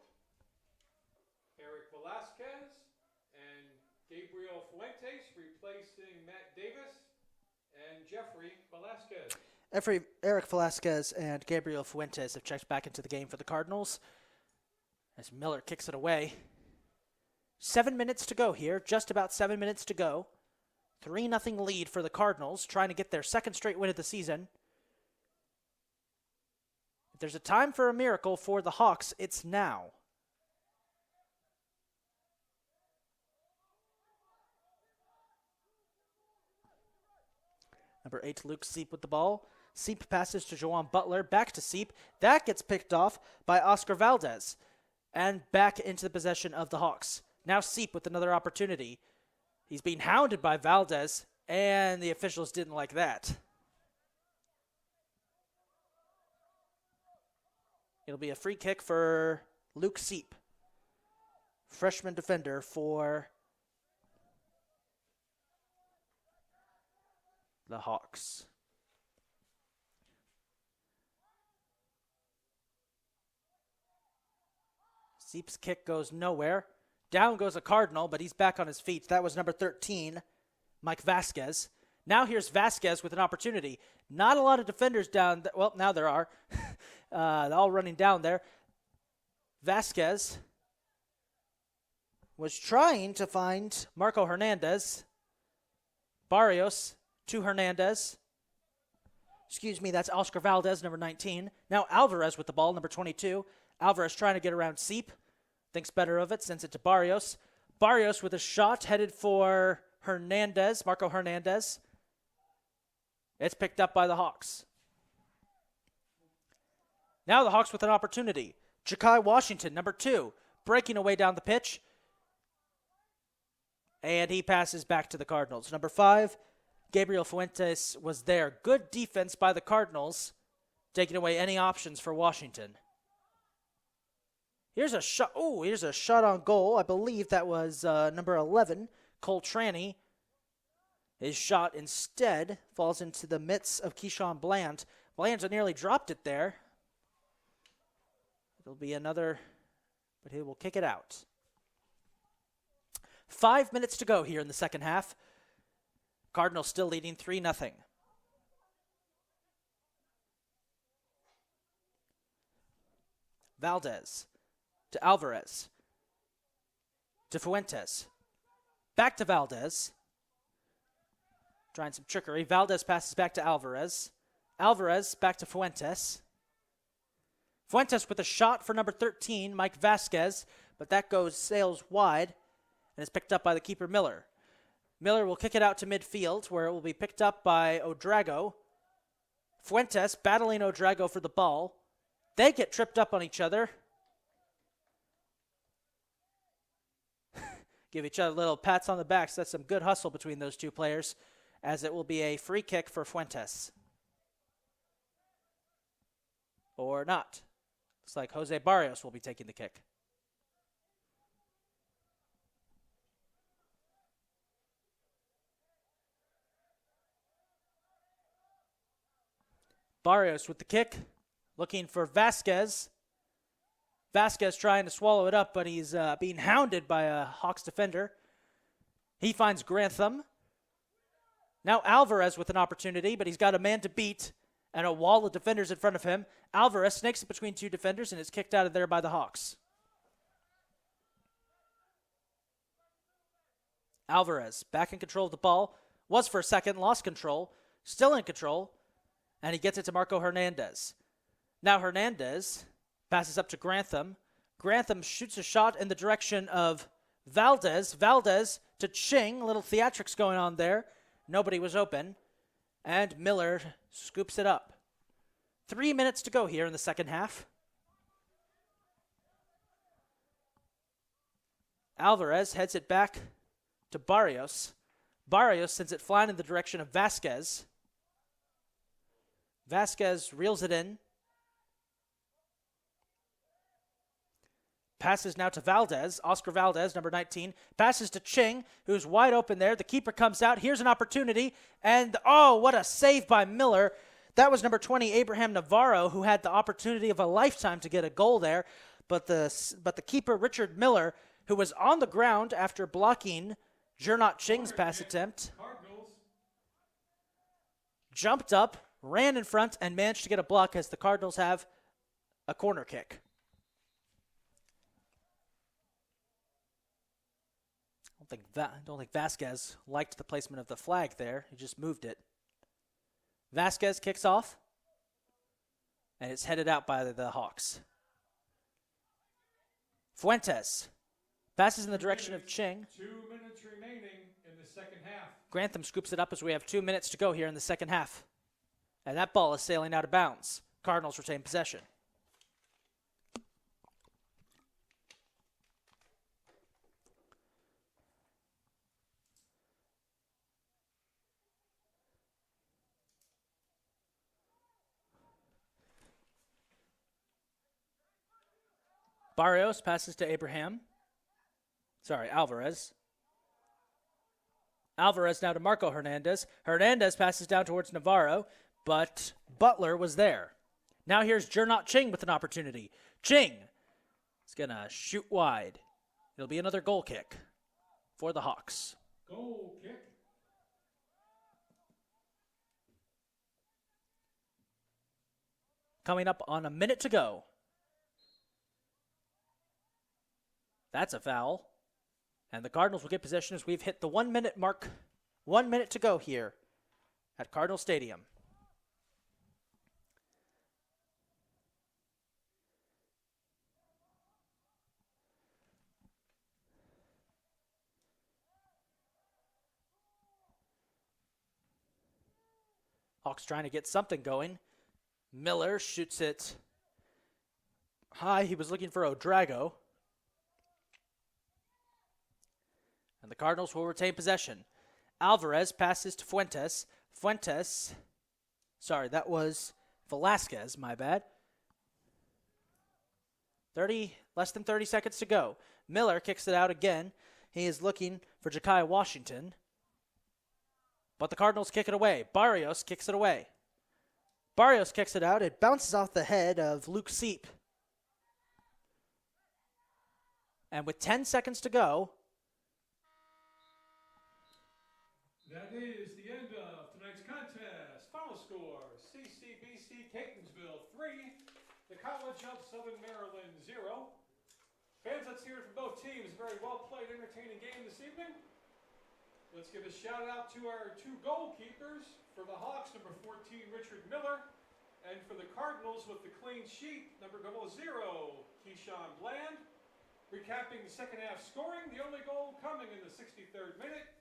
Eric Velasquez and Gabriel Fuentes replacing Matt Davis and Jeffrey Velasquez. Eric Velasquez and Gabriel Fuentes have checked back into the game for the Cardinals, as Miller kicks it away. 7 minutes to go here, just about 7 minutes to go. 3-0 lead for the Cardinals, trying to get their second straight win of the season. If there's a time for a miracle for the Hawks, it's now. Number 8, Luke Seep with the ball. Seep passes to Jawan Butler, back to Seep. That gets picked off by Oscar Valdez. And back into the possession of the Hawks. Now Seep with another opportunity. He's being hounded by Valdez, and the officials didn't like that. It'll be a free kick for Luke Seep, freshman defender for the Hawks. Seep's kick goes nowhere. Down goes a Cardinal, but he's back on his feet. That was number 13, Mike Vasquez. Now here's Vasquez with an opportunity. Not a lot of defenders down. Well, now there are. All running down there. Vasquez was trying to find Marco Hernandez. Barrios to Hernandez. Excuse me, that's Oscar Valdez, number 19. Now Alvarez with the ball, number 22. Alvarez trying to get around Seep. Thinks better of it, sends it to Barrios. Barrios with a shot headed for Hernandez, Marco Hernandez. It's picked up by the Hawks. Now the Hawks with an opportunity. Ja'Kai Washington, number 2, breaking away down the pitch. And he passes back to the Cardinals. Number 5, Gabriel Fuentes was there. Good defense by the Cardinals, taking away any options for Washington. Here's a shot. Oh, here's a shot on goal. I believe that was number 11, Cole Tranny. His shot instead falls into the mitts of Keyshawn Bland. Bland nearly dropped it there. It'll be another, but he will kick it out. 5 minutes to go here in the second half. Cardinals still leading 3-0. Valdez to Alvarez to Fuentes. Back to Valdez. Trying some trickery. Valdez passes back to Alvarez. Alvarez back to Fuentes. Fuentes with a shot for number 13, Mike Vasquez, but that sails wide and is picked up by the keeper, Miller. Miller will kick it out to midfield, where it will be picked up by Odrago. Fuentes battling Odrago for the ball. They get tripped up on each other. give each other little pats on the backs. That's some good hustle between those two players, as it will be a free kick for Fuentes. Or not. Looks like Jose Barrios will be taking the kick. Barrios with the kick, looking for Vasquez. Vasquez trying to swallow it up, but he's being hounded by a Hawks defender. He finds Grantham. Now Alvarez with an opportunity, but he's got a man to beat and a wall of defenders in front of him. Alvarez snakes it between two defenders and is kicked out of there by the Hawks. Alvarez back in control of the ball. Was for a second, lost control. Still in control. And he gets it to Marco Hernandez. Now Hernandez passes up to Grantham. Grantham shoots a shot in the direction of Valdez. Valdez to Ching. A little theatrics going on there. Nobody was open. And Miller scoops it up. 3 minutes to go here in the second half. Alvarez heads it back to Barrios. Barrios sends it flying in the direction of Vasquez. Vasquez reels it in. Passes now to Valdez. Oscar Valdez, number 19. Passes to Ching, who's wide open there. The keeper comes out. Here's an opportunity. And, oh, what a save by Miller. That was number 20, Abraham Navarro, who had the opportunity of a lifetime to get a goal there. But the keeper, Richard Miller, who was on the ground after blocking Jernot Ching's pass attempt, jumped up, ran in front, and managed to get a block as the Cardinals have a corner kick. I don't think Vasquez liked the placement of the flag there. He just moved it. Vasquez kicks off, and it's headed out by the Hawks. Fuentes passes in the direction of Ching. 2 minutes remaining in the second half. Grantham scoops it up as we have 2 minutes to go here in the second half. And that ball is sailing out of bounds. Cardinals retain possession. Barrios passes to Alvarez. Alvarez now to Marco Hernandez. Hernandez passes down towards Navarro, but Butler was there. Now here's Jernot Ching with an opportunity. Ching is going to shoot wide. It'll be another goal kick for the Hawks. Goal kick. Coming up on a minute to go. That's a foul. And the Cardinals will get possession as we've hit the 1 minute mark. 1 minute to go here at Cardinal Stadium. Hawks trying to get something going. Miller shoots it high. He was looking for Odrago. And the Cardinals will retain possession. Alvarez passes to Fuentes. That was Velasquez, my bad. Less than 30 seconds to go. Miller kicks it out again. He is looking for Ja'Kai Washington. But the Cardinals kick it away. Barrios kicks it away. Barrios kicks it out. It bounces off the head of Luke Seep. And with 10 seconds to go, that is the end of tonight's contest. Final score, CCBC Catonsville 3, the College of Southern Maryland 0. Fans, let's hear it from both teams. Very well played, entertaining game this evening. Let's give a shout out to our two goalkeepers. For the Hawks, number 14, Richard Miller. And for the Cardinals with the clean sheet, number 0, Keyshawn Bland. Recapping the second half scoring, the only goal coming in the 63rd minute.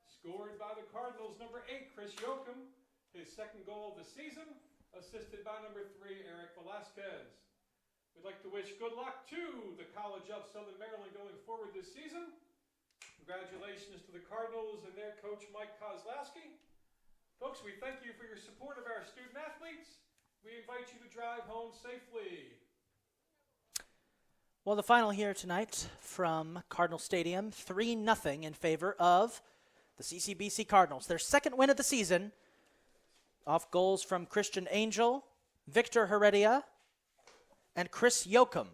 Scored by the Cardinals, number 8, Chris Yoakum. His second goal of the season, assisted by number 3, Eric Velasquez. We'd like to wish good luck to the College of Southern Maryland going forward this season. Congratulations to the Cardinals and their coach, Mike Kozlowski. Folks, we thank you for your support of our student athletes. We invite you to drive home safely. Well, the final here tonight from Cardinal Stadium, 3-0 in favor of the CCBC Cardinals. Their second win of the season, off goals from Christian Angel, Victor Herrera, and Chris Yoakum.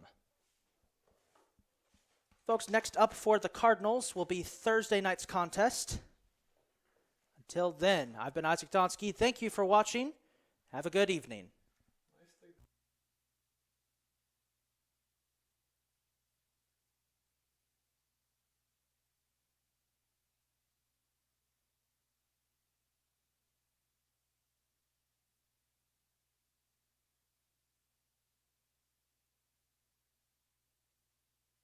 Folks, next up for the Cardinals will be Thursday night's contest. Until then, I've been Isaac Donsky. Thank you for watching. Have a good evening.